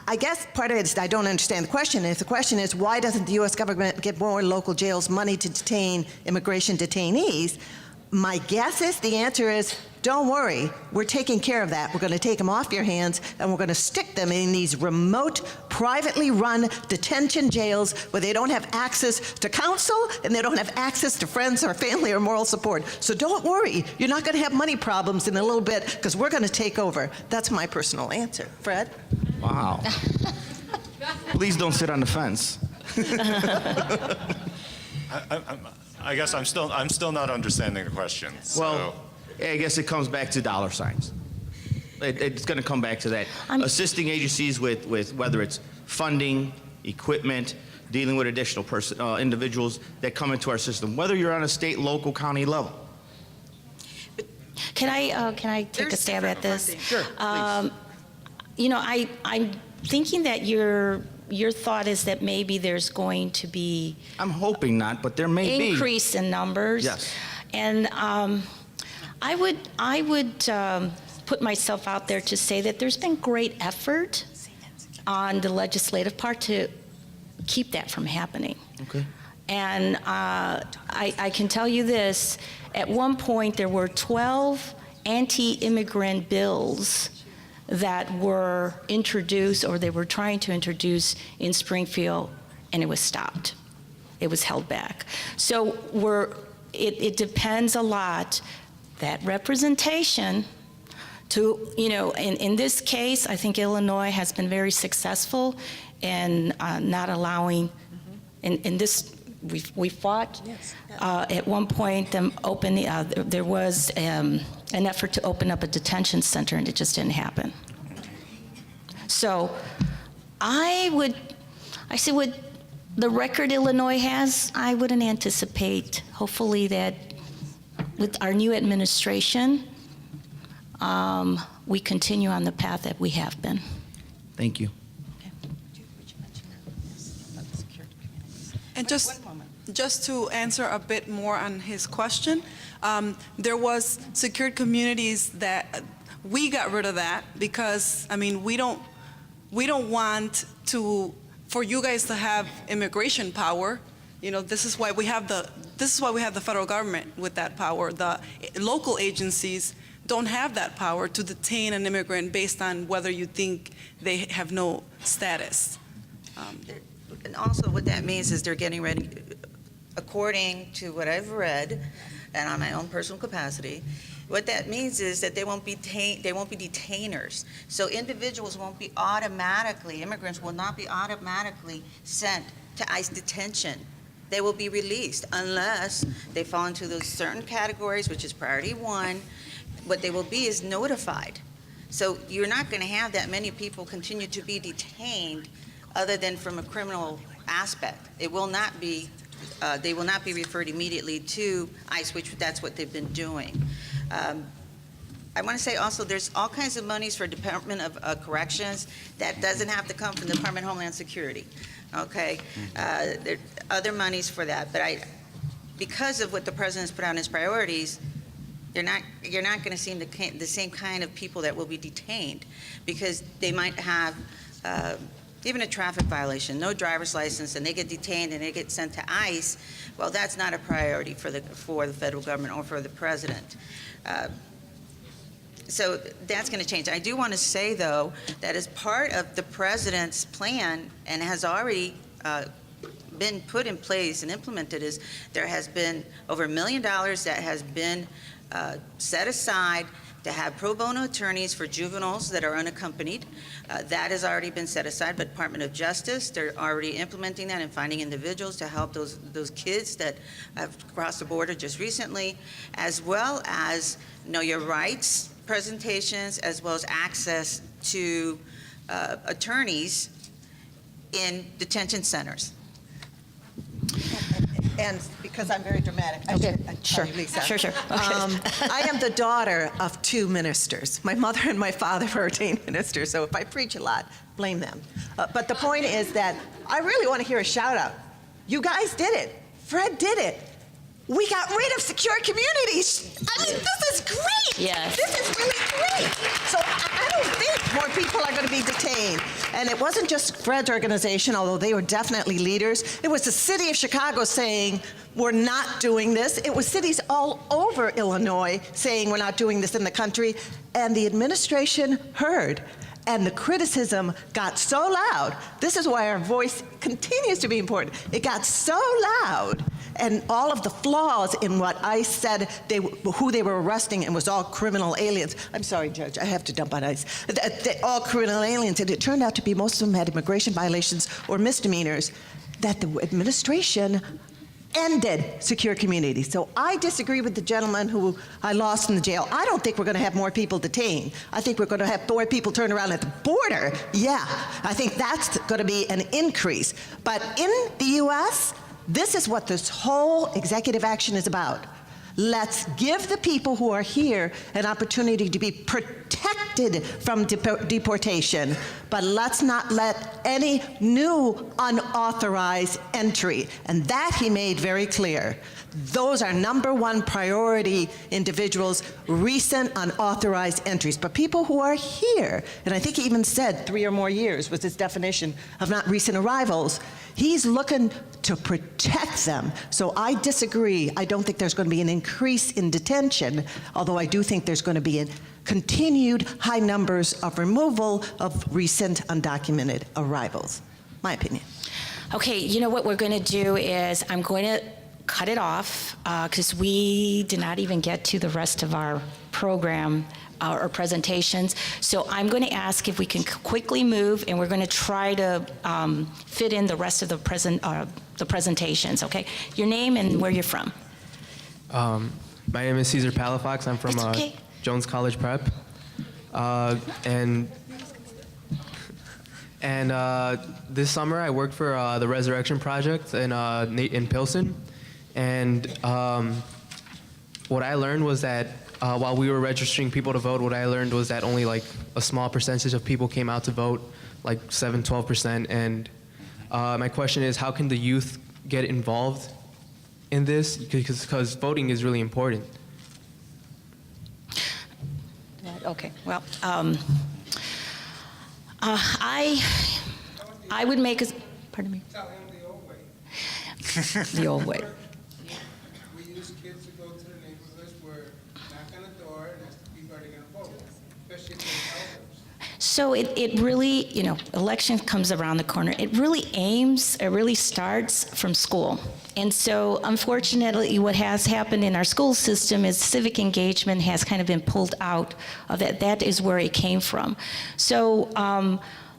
I guess part of it is I don't understand the question. If the question is why doesn't the U.S. government give more local jails money to detain immigration detainees, my guess is the answer is don't worry, we're taking care of that. We're going to take them off your hands and we're going to stick them in these remote, privately run detention jails where they don't have access to counsel and they don't have access to friends or family or moral support. So don't worry, you're not going to have money problems in a little bit because we're going to take over. That's my personal answer. Fred? Wow. Please don't sit on the fence. I guess I'm still not understanding the question. Well, I guess it comes back to dollar signs. It's going to come back to that. Assisting agencies with whether it's funding, equipment, dealing with additional individuals that come into our system, whether you're on a state, local, county level. Can I take a stab at this? Sure, please. You know, I'm thinking that your thought is that maybe there's going to be I'm hoping not, but there may be increase in numbers. Yes. And I would put myself out there to say that there's been great effort on the legislative part to keep that from happening. Okay. And I can tell you this, at one point there were 12 anti-immigrant bills that were introduced or they were trying to introduce in Springfield, and it was stopped. It was held back. So it depends a lot, that representation to, you know, in this case, I think Illinois has been very successful in not allowing, in this, we fought at one point them open, there was an effort to open up a detention center and it just didn't happen. So I say with the record Illinois has, I wouldn't anticipate, hopefully, that with our new administration, we continue on the path that we have been. Thank you. And just to answer a bit more on his question, there was secured communities that we got rid of that because, I mean, we don't want for you guys to have immigration power. You know, this is why we have the federal government with that power. The local agencies don't have that power to detain an immigrant based on whether you think they have no status. And also what that means is they're getting ready, according to what I've read, and on my own personal capacity, what that means is that they won't be detainers. So individuals won't be immigrants will not be automatically sent to ICE detention. They will be released unless they fall into those certain categories, which is priority 1. What they will be is notified. So you're not going to have that many people continue to be detained other than from a criminal aspect. It will not be, they will not be referred immediately to ICE, which that's what they've been doing. I want to say also there's all kinds of monies for Department of Corrections that doesn't have to come from the Department of Homeland Security. Okay, there are other monies for that, but because of what the president's put out in his priorities, you're not going to see the same kind of people that will be detained, because they might have even a traffic violation, no driver's license, and they get detained and they get sent to ICE. Well, that's not a priority for the federal government or for the president. So that's going to change. I do want to say, though, that as part of the president's plan, and has already been put in place and implemented, is there has been over $1 million that has been set aside to have pro bono attorneys for juveniles that are unaccompanied. That has already been set aside by the Department of Justice. They're already implementing that and finding individuals to help those kids that have crossed the border just recently, as well as Know Your Rights presentations, as well as access to attorneys in detention centers. And because I'm very dramatic, I Okay, should sure. tell you, Lisa. Sure. I am the daughter of 2 ministers. My mother and my father were ordained ministers, so if I preach a lot, blame them. But the point is that I really want to hear a shout out. You guys did it. Fred did it. We got rid of secure communities. I mean, this is great. Yes. This is really great. So I don't think more people are going to be detained. And it wasn't just Fred's organization, although they were definitely leaders. It was the city of Chicago saying, we're not doing this. It was cities all over Illinois saying we're not doing this in the country. And the administration heard. And the criticism got so loud. This is why our voice continues to be important. It got so loud, and all of the flaws in what ICE said, who they were arresting, and was all criminal aliens. I'm sorry, Judge, I have to dump on ICE. All criminal aliens, and it turned out to be most of them had immigration violations or misdemeanors, that the administration ended secure communities. So I disagree with the gentleman who I lost in the jail. I don't think we're going to have more people detained. I think we're going to have more people turn around at the border. Yeah, I think that's going to be an increase. But in the U.S., this is what this whole executive action is about. Let's give the people who are here an opportunity to be protected from deportation, but let's not let any new unauthorized entry. And that he made very clear. Those are #1 priority individuals, recent unauthorized entries. But people who are here, and I think he even said 3 or more years was his definition of not recent arrivals, he's looking to protect them. So I disagree. I don't think there's going to be an increase in detention, although I do think there's going to be a continued high numbers of removal of recent undocumented arrivals. My opinion. Okay, you know what we're going to do is I'm going to cut it off because we did not even get to the rest of our program or presentations. So I'm going to ask if we can quickly move, and we're going to try to fit in the rest of the presentations, okay? Your name and where you're from. My name is Cesar Palafox. I'm from Jones College Prep. And this summer I worked for the Resurrection Project in Pilsen. And what I learned was that while we were registering people to vote, what I learned was that only like a small percentage of people came out to vote, like 7–12%. And my question is, how can the youth get involved in this? Because voting is really important. Okay, well, I would make a, pardon me? Tell him the old way. The old way. We use kids to go to the neighborhoods where knock on the door and ask the people are they going to vote, especially if they're elders. So it really, you know, election comes around the corner. It really starts from school. And so, unfortunately, what has happened in our school system is civic engagement has kind of been pulled out of that. That is where it came from. So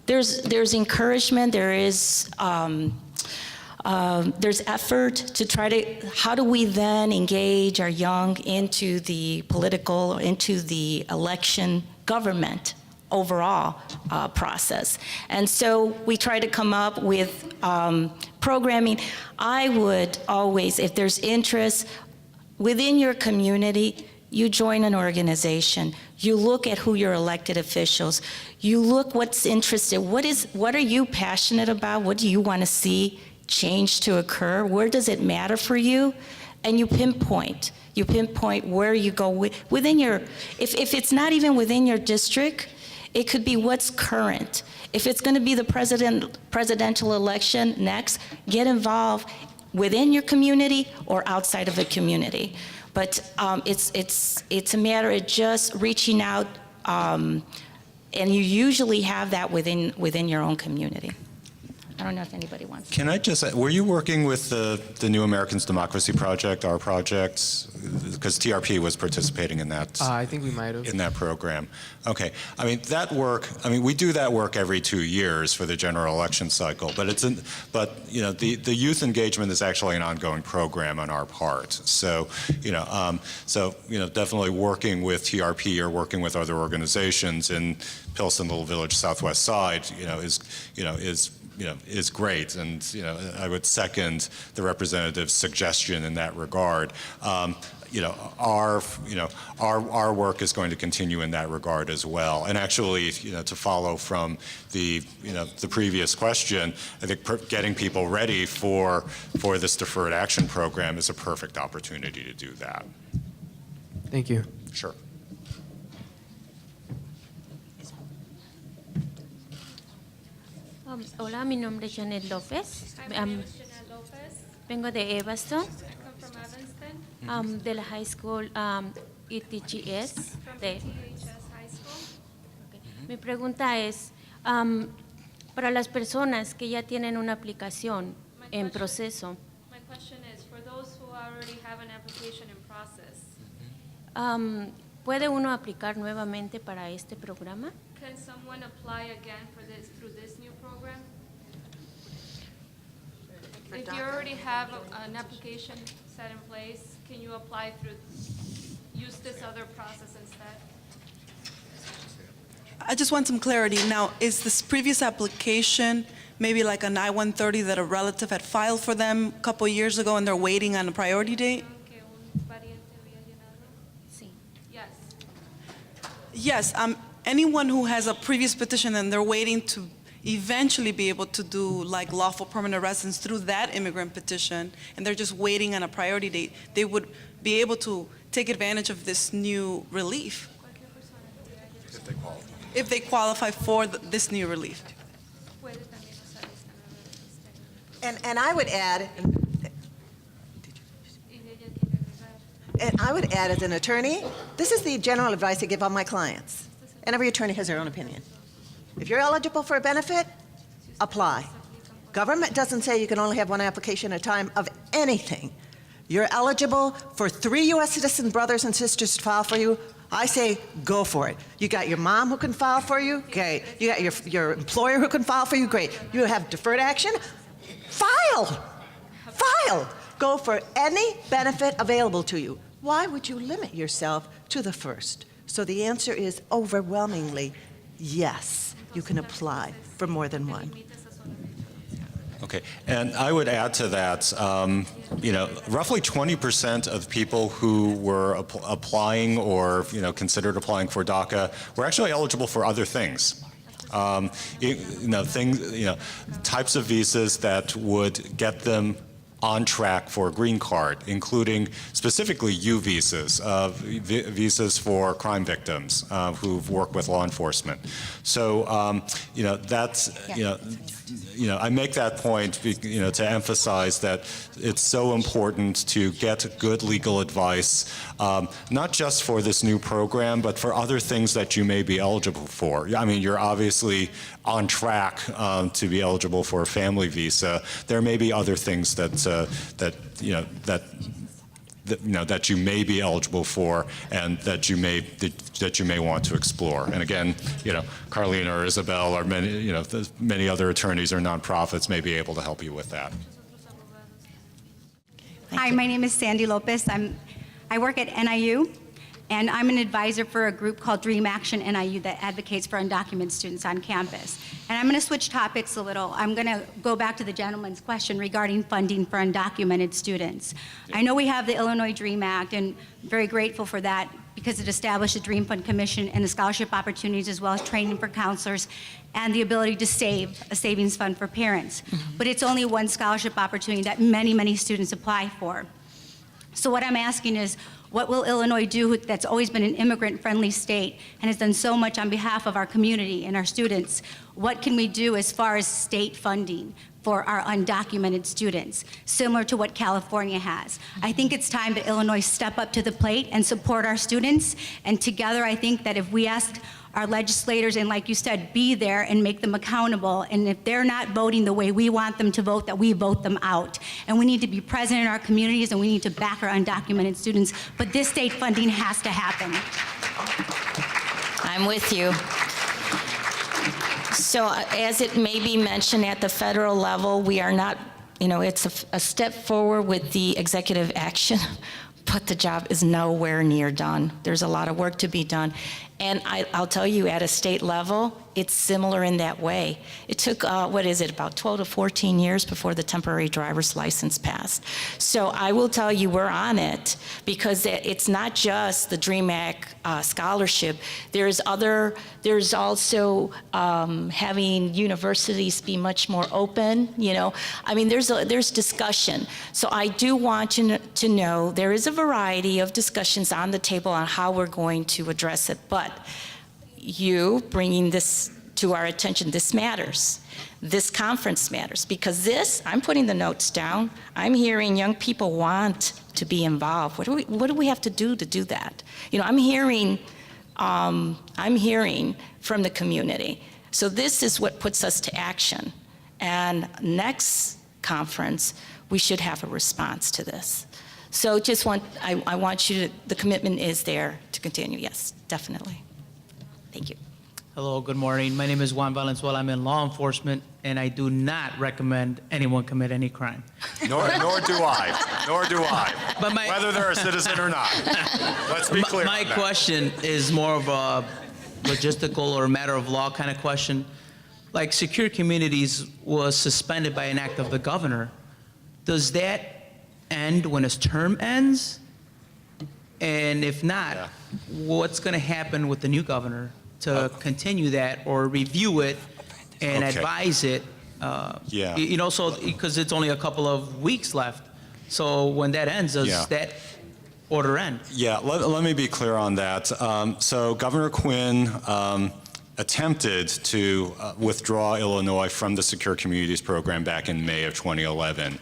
there's encouragement, there's effort to try to, how do we then engage our young into the political, into the election government overall process. And so we try to come up with programming. I would always, if there's interest within your community, you join an organization. You look at who your elected officials. You look what's interested. What are you passionate about? What do you want to see change to occur? Where does it matter for you? And you pinpoint. You pinpoint where you go within your, if it's not even within your district, it could be what's current. If it's going to be the presidential election next, get involved within your community or outside of the community. But it's a matter of just reaching out, and you usually have that within your own community. I don't know if anybody wants to. Can I just, were you working with the New Americans Democracy Project, our project? Because TRP was participating in that. I think we might have. In that program. Okay. I mean, that work, I mean, we do that work every 2 years for the general election cycle, but you know, the youth engagement is actually an ongoing program on our part. So, definitely working with TRP or working with other organizations in Pilsen, Little Village, Southwest Side, is great, and I would second the representative's suggestion in that regard. Our work is going to continue in that regard as well. And actually, to follow from the previous question, I think getting people ready for this deferred action program is a perfect opportunity to do that. Thank you. Sure. Hola, mi nombre es Janet López. Vengo de Evanston. De la high school ETGS. Mi pregunta es, para las personas que ya tienen una aplicación en proceso, My question is, for those who already have an application in process, ¿puede uno aplicar nuevamente para este programa? can someone apply again through this new program? If you already have an application set in place, can you apply use this other process instead? I just want some clarity. Now, is this previous application maybe like an I-130 that a relative had filed for them a couple years ago and they're waiting on a priority date? Yes. Yes, anyone who has a previous petition and they're waiting to eventually be able to do like lawful permanent residence through that immigrant petition, and they're just waiting on a priority date, they would be able to take advantage of this new relief if they qualify for this new relief. And I would add, as an attorney, this is the general advice I give all my clients. And every attorney has their own opinion. If you're eligible for a benefit, apply. Government doesn't say you can only have one application at a time of anything. You're eligible for 3 U.S. citizen brothers and sisters to file for you. I say go for it. You got your mom who can file for you? Great. You got your employer who can file for you? Great. You have deferred action? File! File! Go for any benefit available to you. Why would you limit yourself to the first? So the answer is overwhelmingly yes, you can apply for more than one. Okay, and I would add to that, roughly 20% of people who were applying or, considered applying for DACA were actually eligible for other things. Types of visas that would get them on track for a green card, including specifically U visas, visas for crime victims who've worked with law enforcement. So, I make that point, to emphasize that it's so important to get good legal advice, not just for this new program, but for other things that you may be eligible for. I mean, you're obviously on track to be eligible for a family visa. There may be other things that you may be eligible for and that you may want to explore. And again, Carlina or Isabel or many other attorneys or nonprofits may be able to help you with that. Hi, my name is Sandy Lopez. I work at NIU, and I'm an advisor for a group called Dream Action NIU that advocates for undocumented students on campus. And I'm going to switch topics a little. I'm going to go back to the gentleman's question regarding funding for undocumented students. I know we have the Illinois Dream Act, and I'm very grateful for that because it established a Dream Fund Commission and the scholarship opportunities as well as training for counselors and the ability to save a savings fund for parents. But it's only one scholarship opportunity that many, many students apply for. So what I'm asking is, what will Illinois do that's always been an immigrant-friendly state and has done so much on behalf of our community and our students? What can we do as far as state funding for our undocumented students, similar to what California has? I think it's time that Illinois step up to the plate and support our students. And together, I think that if we ask our legislators, and like you said, be there and make them accountable. And if they're not voting the way we want them to vote, that we vote them out. And we need to be present in our communities, and we need to back our undocumented students. But this state funding has to happen. I'm with you. So as it may be mentioned at the federal level, we are not, it's a step forward with the executive action, but the job is nowhere near done. There's a lot of work to be done. And I'll tell you, at a state level, it's similar in that way. It took, about 12 to 14 years before the temporary driver's license passed. So I will tell you, we're on it, because it's not just the DREAM Act scholarship. There's also having universities be much more open, there's discussion. So I do want you to know there is a variety of discussions on the table on how we're going to address it, but you bringing this to our attention, this matters. This conference matters, because I'm putting the notes down. I'm hearing young people want to be involved. What do we have to do that? I'm hearing from the community. So this is what puts us to action. And next conference, we should have a response to this. So I want you to, the commitment is there to continue. Yes, definitely. Thank you. Hello, good morning. My name is Juan Valenzuela. I'm in law enforcement, and I do not recommend anyone commit any crime. Nor do I. But whether they're a citizen or not. Let's be clear. My question is more of a logistical or matter of law kind of question. Like, Secure Communities was suspended by an act of the governor. Does that end when his term ends? And if not, what's going to happen with the new governor to continue that or review it and advise it? So because it's only a couple of weeks left. So when that ends, does that order end? Yeah, let me be clear on that. So Governor Quinn attempted to withdraw Illinois from the Secure Communities program back in May of 2011.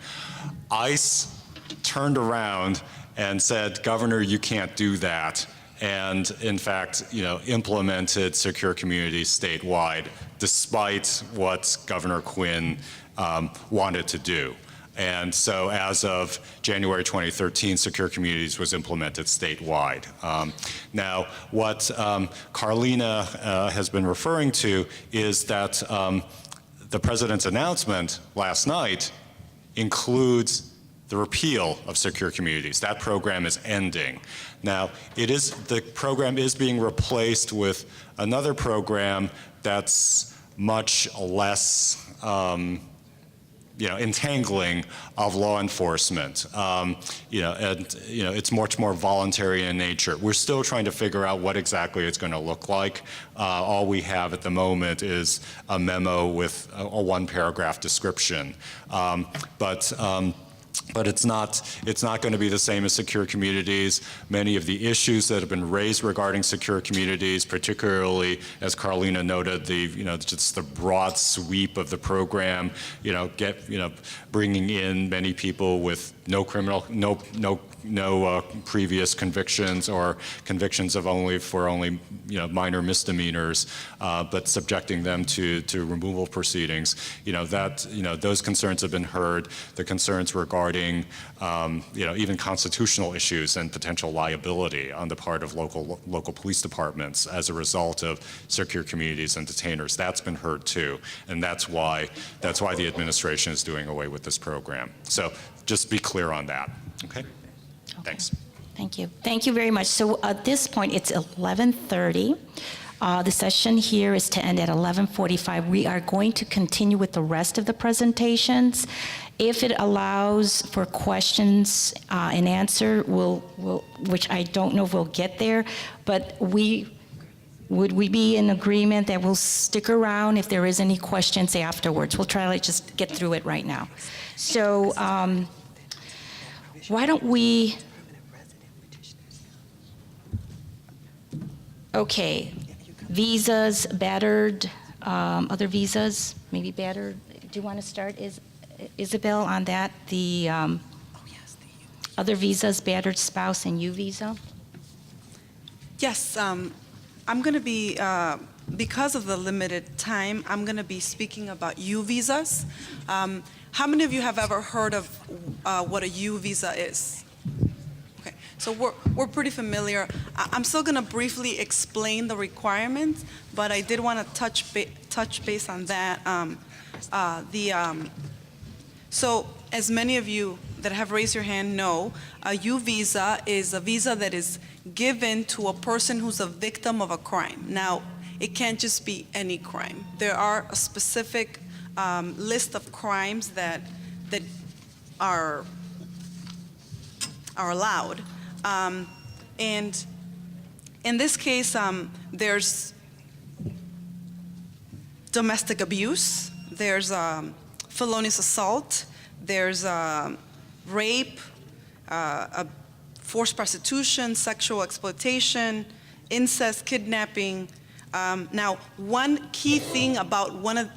ICE turned around and said, Governor, you can't do that. And in fact, implemented Secure Communities statewide, despite what Governor Quinn wanted to do. And so as of January 2013, Secure Communities was implemented statewide. Now, what Carlina has been referring to is that the president's announcement last night includes the repeal of Secure Communities. That program is ending. Now, the program is being replaced with another program that's much less entangling of law enforcement. It's much more voluntary in nature. We're still trying to figure out what exactly it's going to look like. All we have at the moment is a memo with a one-paragraph description. But it's not going to be the same as Secure Communities. Many of the issues that have been raised regarding Secure Communities, particularly, as Carlina noted, just the broad sweep of the program, bringing in many people with no previous convictions or convictions of only minor misdemeanors, but subjecting them to removal proceedings. Those concerns have been heard. The concerns regarding even constitutional issues and potential liability on the part of local police departments as a result of Secure Communities and detainers. That's been heard too, and that's why the administration is doing away with this program. So just be clear on that. Okay. Thanks. Thank you. Thank you very much. So at this point, it's 11:30. The session here is to end at 11:45. We are going to continue with the rest of the presentations. If it allows for questions and answer, which I don't know if we'll get there, but would we be in agreement that we'll stick around if there is any questions afterwards? We'll try to just get through it right now. So why don't we Okay, visas, battered, other visas, maybe battered. Do you want to start, Isabel, on that? The other visas, battered spouse and U visa? Yes, I'm going to be, because of the limited time, I'm going to be speaking about U visas. How many of you have ever heard of what a U visa is? Okay, so we're pretty familiar. I'm still going to briefly explain the requirements, but I did want to touch base on that. So as many of you that have raised your hand know, a U visa is a visa that is given to a person who's a victim of a crime. Now, it can't just be any crime. There are a specific list of crimes that are allowed. And in this case, there's domestic abuse, there's felonious assault, there's rape, forced prostitution, sexual exploitation, incest, kidnapping. Now, one key thing about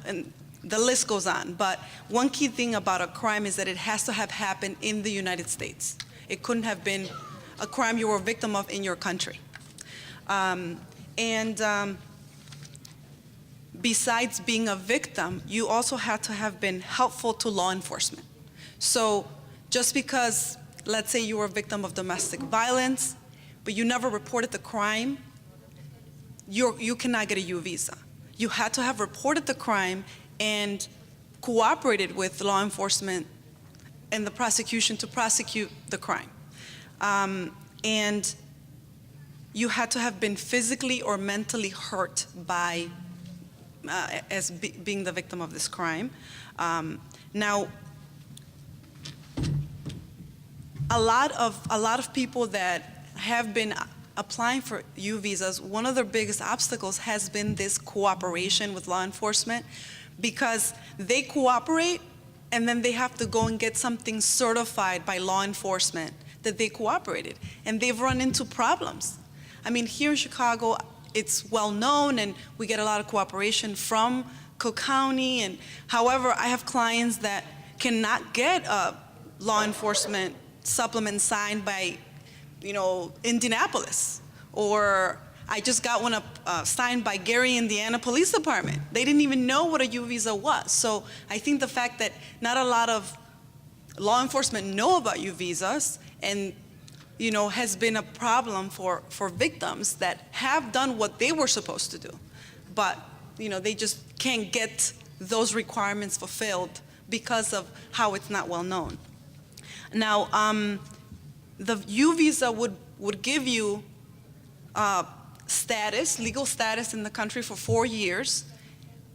and the list goes on, but one key thing about a crime is that it has to have happened in the United States. It couldn't have been a crime you were a victim of in your country. Besides being a victim, you also have to have been helpful to law enforcement. So just because, let's say you were a victim of domestic violence, but you never reported the crime, you cannot get a U visa. You had to have reported the crime and cooperated with law enforcement and the prosecution to prosecute the crime. And you had to have been physically or mentally hurt by being the victim of this crime. Now, a lot of people that have been applying for U visas, one of their biggest obstacles has been this cooperation with law enforcement, because they cooperate and then they have to go and get something certified by law enforcement that they cooperated, and they've run into problems. I mean, here in Chicago, it's well known and we get a lot of cooperation from Cook County, and however, I have clients that cannot get a law enforcement supplement signed by, Indianapolis, or I just got one signed by Gary, Indiana Police Department. They didn't even know what a U visa was. So I think the fact that not a lot of law enforcement know about U visas and has been a problem for victims that have done what they were supposed to do, but they just can't get those requirements fulfilled because of how it's not well known. Now, the U visa would give you legal status in the country for 4 years,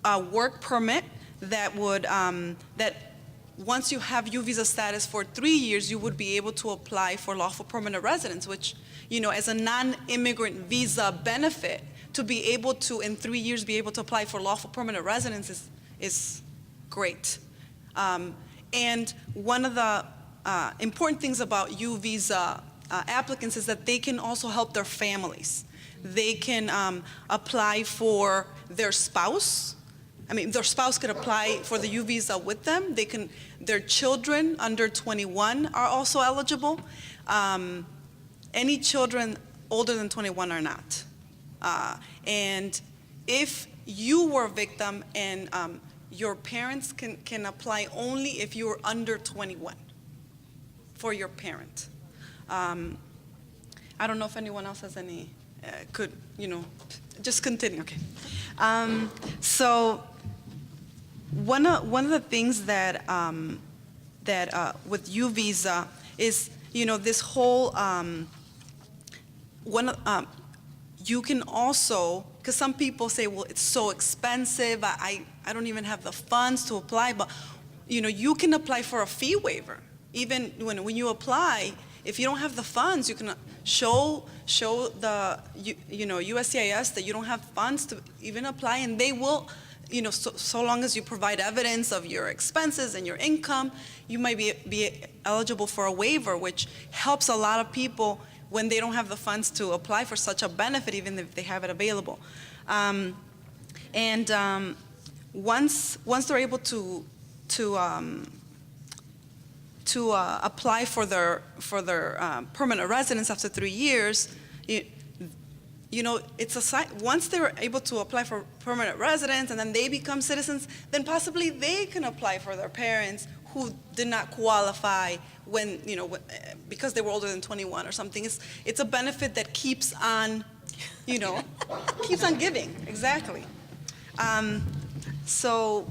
a work permit that would that once you have U visa status for 3 years, you would be able to apply for lawful permanent residence, which, as a non-immigrant visa benefit, to be able to, in 3 years, be able to apply for lawful permanent residence is great. And one of the important things about U visa applicants is that they can also help their families. They can apply for their spouse. I mean, their spouse could apply for the U visa with them. Their children under 21 are also eligible. Any children older than 21 are not. And if you were a victim, and your parents can apply only if you were under 21 for your parent. I don't know if anyone else has any, just continue, okay. So one of the things that with U visa is, this whole, you can also, because some people say, well, it's so expensive, I don't even have the funds to apply, but you can apply for a fee waiver. Even when you apply, if you don't have the funds, you can show the USCIS that you don't have funds to even apply, and they will, so long as you provide evidence of your expenses and your income, you might be eligible for a waiver, which helps a lot of people when they don't have the funds to apply for such a benefit, even if they have it available. Once they're able to apply for their permanent residence after 3 years, once they're able to apply for permanent residence and then they become citizens, then possibly they can apply for their parents who did not qualify when, because they were older than 21 or something. It's a benefit that keeps on, keeps on giving, exactly. So,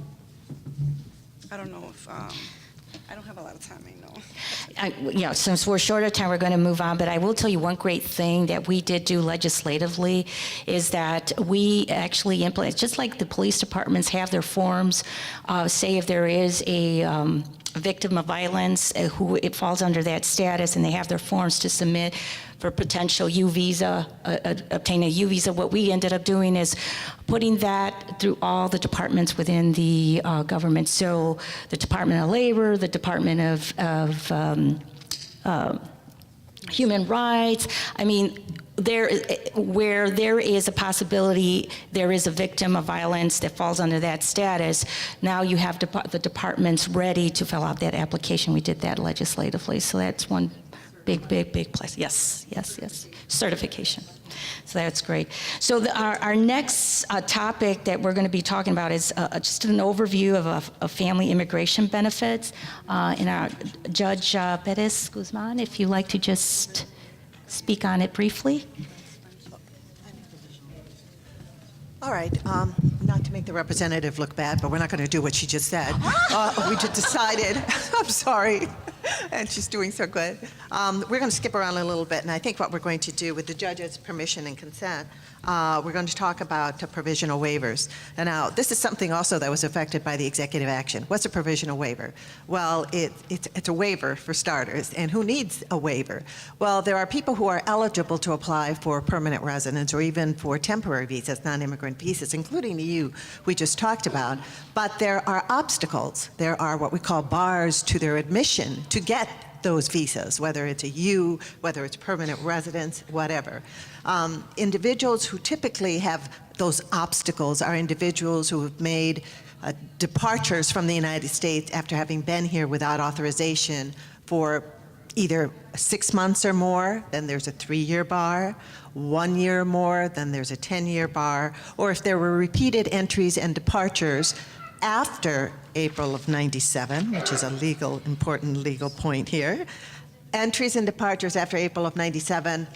I don't know if, I don't have a lot of time, I know. Since we're short of time, we're going to move on, but I will tell you one great thing that we did do legislatively is that we actually implement, just like the police departments have their forms, say if there is a victim of violence who it falls under that status, and they have their forms to submit for potential U visa, obtain a U visa. What we ended up doing is putting that through all the departments within the government. So the Department of Labor, the Department of Human Rights. I mean, where there is a possibility there is a victim of violence that falls under that status, now you have the departments ready to fill out that application. We did that legislatively, so that's one big plus. Yes. Certification. So that's great. So our next topic that we're going to be talking about is just an overview of family immigration benefits. And our Judge Perez Guzman, if you'd like to just speak on it briefly. All right, not to make the representative look bad, but we're not going to do what she just said. We just decided, I'm sorry, and she's doing so good. We're going to skip around a little bit, and I think what we're going to do, with the judge's permission and consent, we're going to talk about provisional waivers. And now, this is something also that was affected by the executive action. What's a provisional waiver? Well, it's a waiver for starters, and who needs a waiver? Well, there are people who are eligible to apply for permanent residence or even for temporary visas, non-immigrant visas, including the EU we just talked about, but there are obstacles. There are what we call bars to their admission to get those visas, whether it's a U, whether it's permanent residence, whatever. Individuals who typically have those obstacles are individuals who have made departures from the United States after having been here without authorization for either 6 months or more, then there's a 3-year bar, 1 year or more, then there's a 10-year bar, or if there were repeated entries and departures after April of '97, which is a important legal point here, entries and departures after April of '97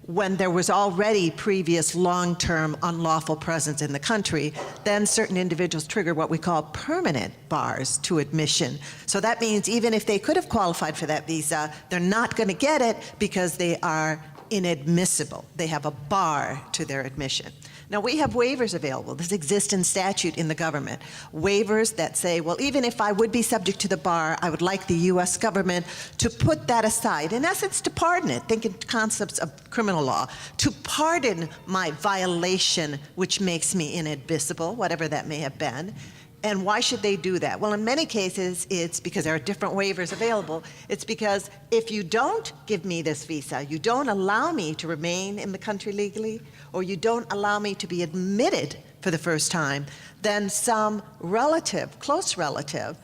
when there was already previous long-term unlawful presence in the country, then certain individuals trigger what we call permanent bars to admission. So that means even if they could have qualified for that visa, they're not going to get it because they are inadmissible. They have a bar to their admission. Now, we have waivers available. This exists in statute in the government. Waivers that say, well, even if I would be subject to the bar, I would like the U.S. government to put that aside. In essence, to pardon it. Think in concepts of criminal law. To pardon my violation, which makes me inadmissible, whatever that may have been. And why should they do that? Well, in many cases, it's because there are different waivers available. It's because if you don't give me this visa, you don't allow me to remain in the country legally, or you don't allow me to be admitted for the first time, then some relative, close relative,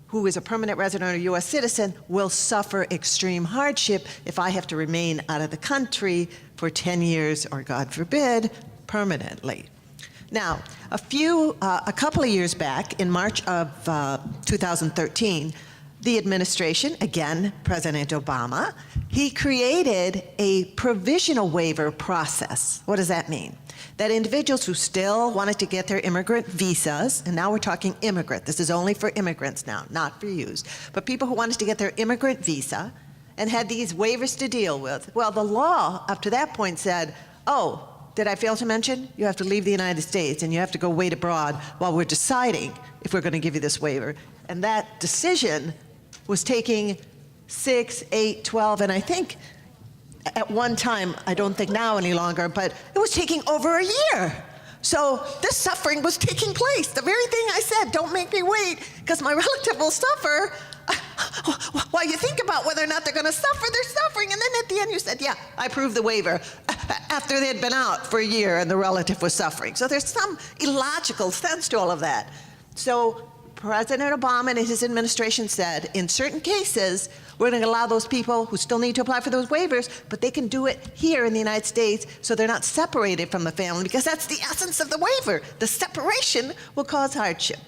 who is a permanent resident or U.S. citizen will suffer extreme hardship if I have to remain out of the country for 10 years, or God forbid, permanently. Now, a couple of years back, in March of 2013, the administration, again, President Obama, he created a provisional waiver process. What does that mean? That individuals who still wanted to get their immigrant visas, and now we're talking immigrant, this is only for immigrants now, not for U's, but people who wanted to get their immigrant visa and had these waivers to deal with, well, the law up to that point said, oh, did I fail to mention? You have to leave the United States and you have to go wait abroad while we're deciding if we're going to give you this waiver. And that decision was taking 6, 8, 12, and I think at one time, I don't think now any longer, but it was taking over a year. So this suffering was taking place. The very thing I said, don't make me wait, because my relative will suffer. while you think about whether or not they're going to suffer, they're suffering. And then at the end you said, yeah, I approved the waiver after they had been out for a year and the relative was suffering. So there's some illogical sense to all of that. So President Obama and his administration said, in certain cases, we're going to allow those people who still need to apply for those waivers, but they can do it here in the United States so they're not separated from the family, because that's the essence of the waiver. The separation will cause hardship.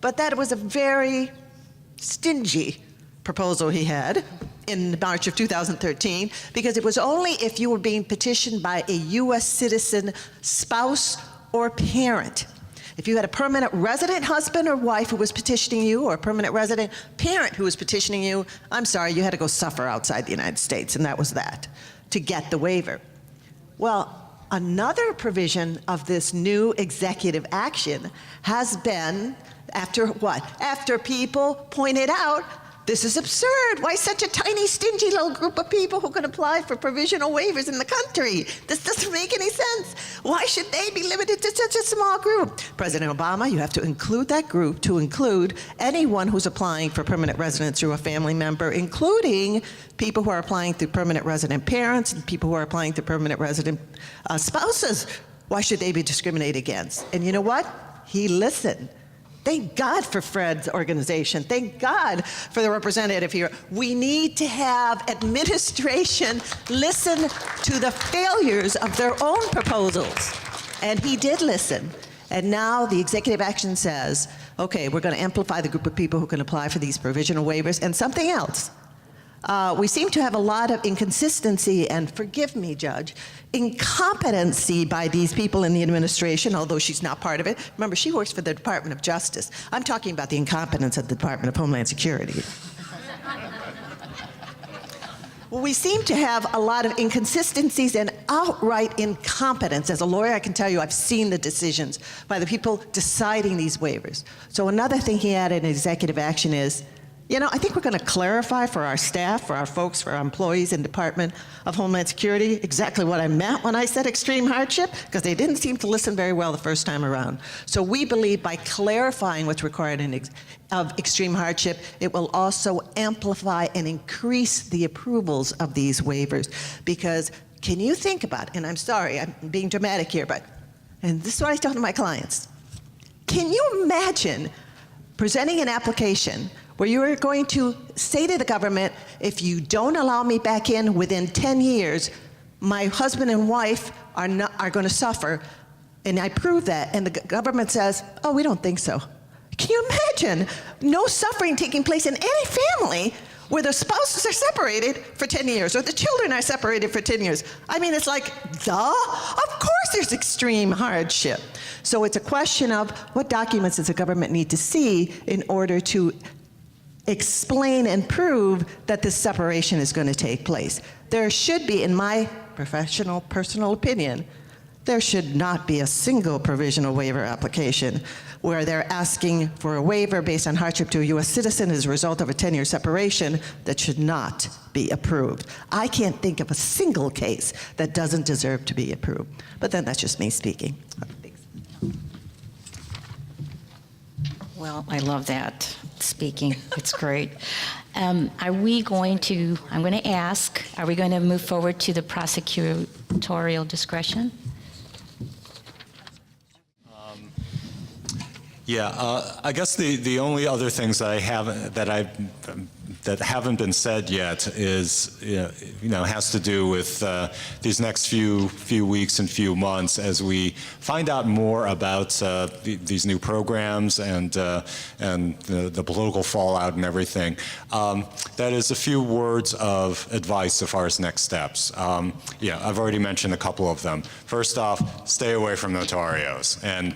But that was a very stingy proposal he had in March of 2013, because it was only if you were being petitioned by a U.S. citizen spouse or parent. If you had a permanent resident husband or wife who was petitioning you, or a permanent resident parent who was petitioning you, I'm sorry, you had to go suffer outside the United States, and that was that, to get the waiver. Well, another provision of this new executive action has been, after what? After people pointed out, this is absurd. Why such a tiny, stingy little group of people who can apply for provisional waivers in the country? This doesn't make any sense. Why should they be limited to such a small group? President Obama, you have to include that group to include anyone who's applying for permanent residence through a family member, including people who are applying through permanent resident parents and people who are applying through permanent resident spouses. Why should they be discriminated against? And you know what? He listened. Thank God for Fred's organization. Thank God for the representative here. We need to have administration listen to the failures of their own proposals. And he did listen. And now the executive action says, okay, we're going to amplify the group of people who can apply for these provisional waivers. And something else. We seem to have a lot of inconsistency, and forgive me, Judge, incompetency by these people in the administration, although she's not part of it. Remember, she works for the Department of Justice. I'm talking about the incompetence of the Department of Homeland Security. Well, we seem to have a lot of inconsistencies and outright incompetence. As a lawyer, I can tell you I've seen the decisions by the people deciding these waivers. So another thing he added in executive action is, you know, I think we're going to clarify for our staff, for our folks, for our employees in Department of Homeland Security exactly what I meant when I said extreme hardship, because they didn't seem to listen very well the first time around. So we believe by clarifying what's required of extreme hardship, it will also amplify and increase the approvals of these waivers. Because can you think about, and I'm sorry, I'm being dramatic here, but, and this is what I tell to my clients, can you imagine presenting an application where you are going to say to the government, if you don't allow me back in within 10 years, my husband and wife are going to suffer, and I prove that, and the government says, oh, we don't think so. Can you imagine no suffering taking place in any family where the spouses are separated for 10 years, or the children are separated for 10 years? I mean, it's like, duh? Of course there's extreme hardship. So it's a question of what documents does the government need to see in order to explain and prove that this separation is going to take place. There should be, in my professional, personal opinion, there should not be a single provisional waiver application where they're asking for a waiver based on hardship to a U.S. citizen as a result of a 10-year separation that should not be approved. I can't think of a single case that doesn't deserve to be approved. But then that's just me speaking. Thanks. Well, I love that speaking. It's great. Are we going to, I'm going to ask, are we going to move forward to the prosecutorial discretion? I guess the only other things that I have that haven't been said yet is has to do with these next few weeks and few months as we find out more about these new programs and the political fallout and everything. That is a few words of advice as far as next steps. I've already mentioned a couple of them. First off, stay away from notarios and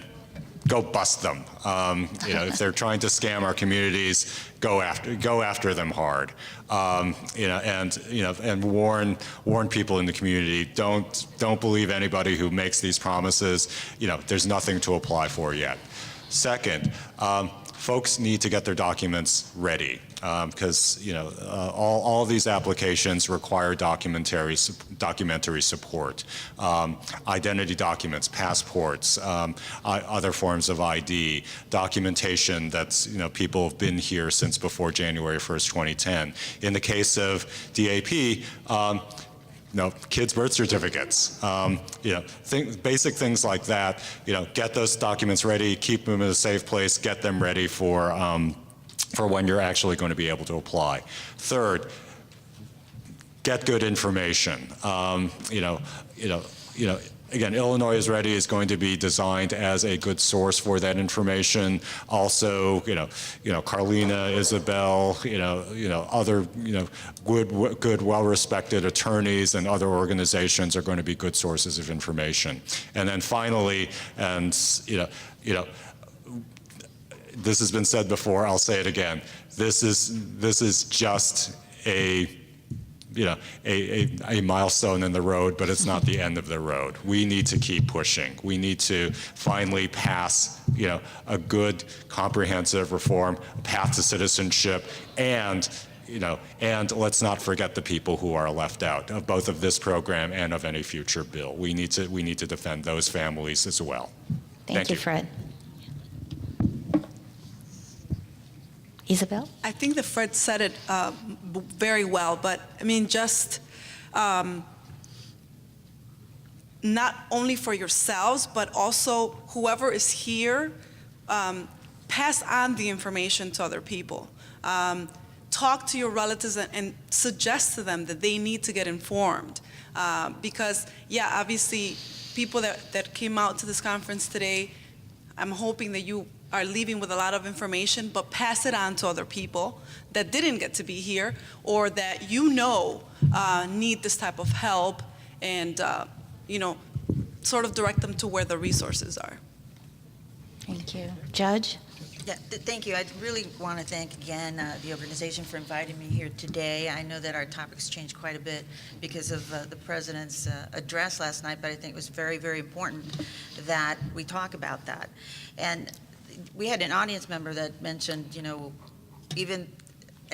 go bust them. If they're trying to scam our communities, go after them hard. And warn people in the community. Don't believe anybody who makes these promises. There's nothing to apply for yet. Second, folks need to get their documents ready. because all these applications require documentary support, identity documents, passports, other forms of ID, documentation that's people have been here since before January 1st, 2010. In the case of DAP, kids' birth certificates, basic things like that. Get those documents ready, keep them in a safe place, get them ready for when you're actually going to be able to apply. Third, get good information. Again, Illinois is Ready is going to be designed as a good source for that information. Also, Carlina, Isabel, other, good, well-respected attorneys and other organizations are going to be good sources of information. And then finally, this has been said before, I'll say it again. This is just a milestone in the road, but it's not the end of the road. We need to keep pushing. We need to finally pass, a good, comprehensive reform, a path to citizenship, and let's not forget the people who are left out of both of this program and of any future bill. We need to defend those families as well. Thank you, Fred. Isabel? I think that Fred said it very well, but I mean, just not only for yourselves, but also whoever is here, pass on the information to other people. Talk to your relatives and suggest to them that they need to get informed. Because, yeah, obviously, people that came out to this conference today, I'm hoping that you are leaving with a lot of information, but pass it on to other people that didn't get to be here or that need this type of help, and sort of direct them to where the resources are. Thank you. Judge? Yeah, thank you. I really want to thank again the organization for inviting me here today. I know that our topics changed quite a bit because of the president's address last night, but I think it was very, very important that we talk about that. And we had an audience member that mentioned, and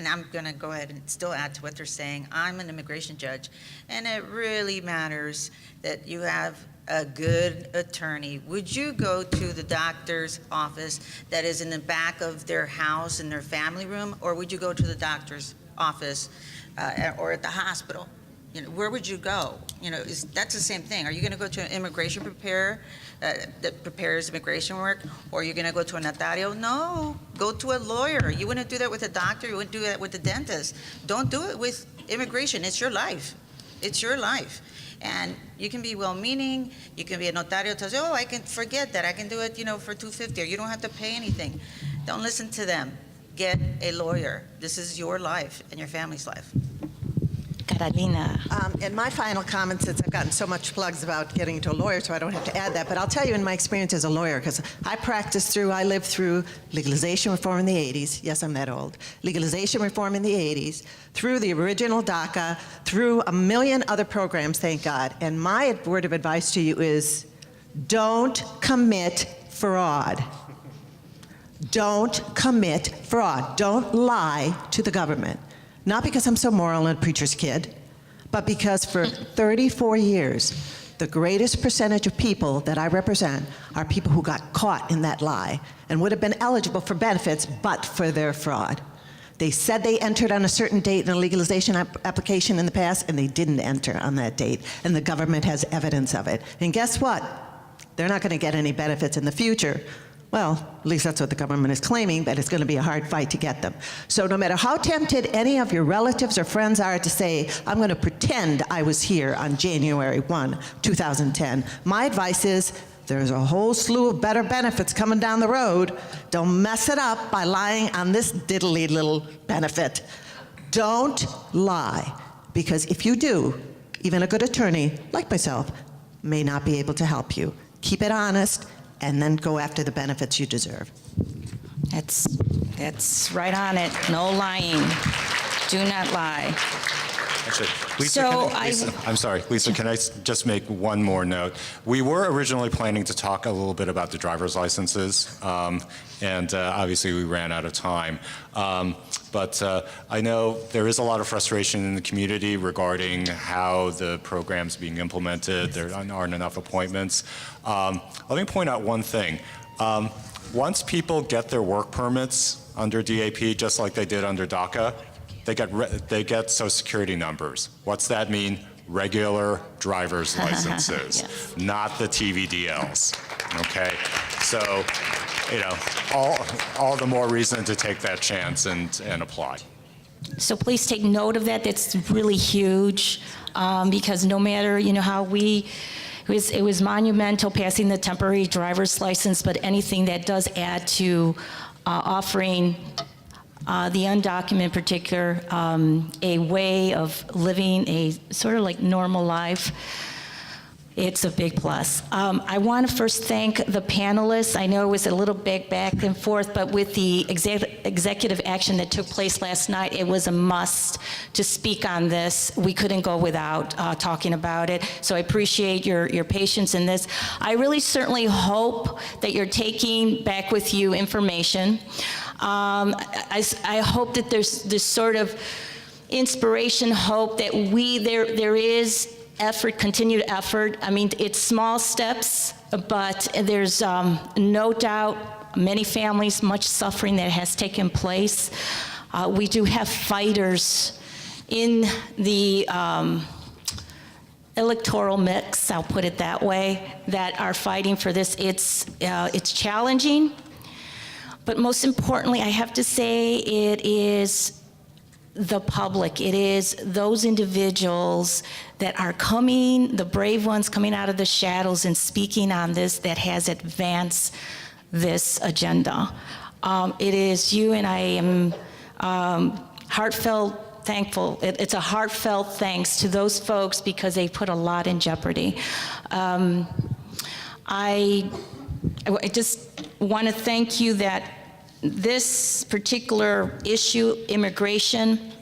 I'm going to go ahead and still add to what they're saying. I'm an immigration judge, and it really matters that you have a good attorney. Would you go to the doctor's office that is in the back of their house in their family room, or would you go to the doctor's office or at the hospital? Where would you go? That's the same thing. Are you going to go to an immigration preparer that prepares immigration work, or are you going to go to a notario? No, go to a lawyer. You wouldn't do that with a doctor. You wouldn't do that with a dentist. Don't do it with immigration. It's your life. It's your life. And you can be well-meaning. You can be a notario that tells you, I can forget that. I can do it, for $250, or you don't have to pay anything. Don't listen to them. Get a lawyer. This is your life and your family's life. Carolina. And my final comment, since I've gotten so much plugs about getting into a lawyer, so I don't have to add that, but I'll tell you in my experience as a lawyer, because I lived through legalization reform in the 80s. Yes, I'm that old. Legalization reform in the 80s, through the original DACA, through a million other programs, thank God. And my word of advice to you is, don't commit fraud. Don't commit fraud. Don't lie to the government. Not because I'm so moral and a preacher's kid, but because for 34 years, the greatest percentage of people that I represent are people who got caught in that lie and would have been eligible for benefits but for their fraud. They said they entered on a certain date in a legalization application in the past, and they didn't enter on that date, and the government has evidence of it. And guess what? They're not going to get any benefits in the future. Well, at least that's what the government is claiming, but it's going to be a hard fight to get them. So no matter how tempted any of your relatives or friends are to say, I'm going to pretend I was here on January 1, 2010, my advice is there's a whole slew of better benefits coming down the road. Don't mess it up by lying on this diddly little benefit. Don't lie, because if you do, even a good attorney, like myself, may not be able to help you. Keep it honest, and then go after the benefits you deserve. That's right on it. No lying. Do not lie. Actually, Lisa, So I'm sorry, Lisa, can I just make one more note? We were originally planning to talk a little bit about the driver's licenses, and obviously we ran out of time. But I know there is a lot of frustration in the community regarding how the program's being implemented. There aren't enough appointments. Let me point out one thing. Once people get their work permits under DAP, just like they did under DACA, they get Social Security numbers. What's that mean? Regular driver's licenses, Yes. not the TVDLs. Okay, so all the more reason to take that chance and apply. So please take note of that. That's really huge, because no matter how it was monumental passing the temporary driver's license, but anything that does add to offering the undocumented in particular a way of living a sort of like normal life, it's a big plus. I want to first thank the panelists. I know it was a little big back and forth, but with the executive action that took place last night, it was a must to speak on this. We couldn't go without talking about it. So I appreciate your patience in this. I really certainly hope that you're taking back with you information. I hope that there's this sort of inspiration, hope that there is effort, continued effort. I mean, it's small steps, but there's no doubt many families, much suffering that has taken place. We do have fighters in the electoral mix, I'll put it that way, that are fighting for this. It's challenging, but most importantly, I have to say it is the public. It is those individuals that are coming, the brave ones coming out of the shadows and speaking on this, that has advanced this agenda. It is you, and I am heartfelt thankful. It's a heartfelt thanks to those folks because they put a lot in jeopardy. I just want to thank you that this particular issue, immigration,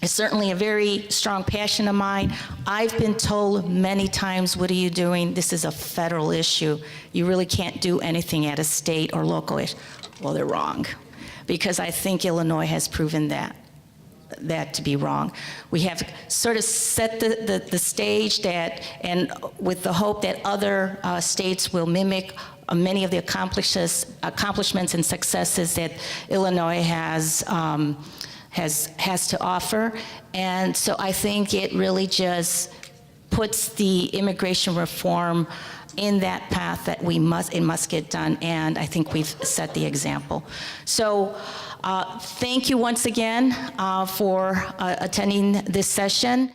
is certainly a very strong passion of mine. I've been told many times, what are you doing? This is a federal issue. You really can't do anything at a state or local issue. Well, they're wrong, because I think Illinois has proven that to be wrong. We have sort of set the stage and with the hope that other states will mimic many of the accomplishments and successes that Illinois has to offer. And so I think it really just puts the immigration reform in that path that it must get done, and I think we've set the example. So thank you once again for attending this session.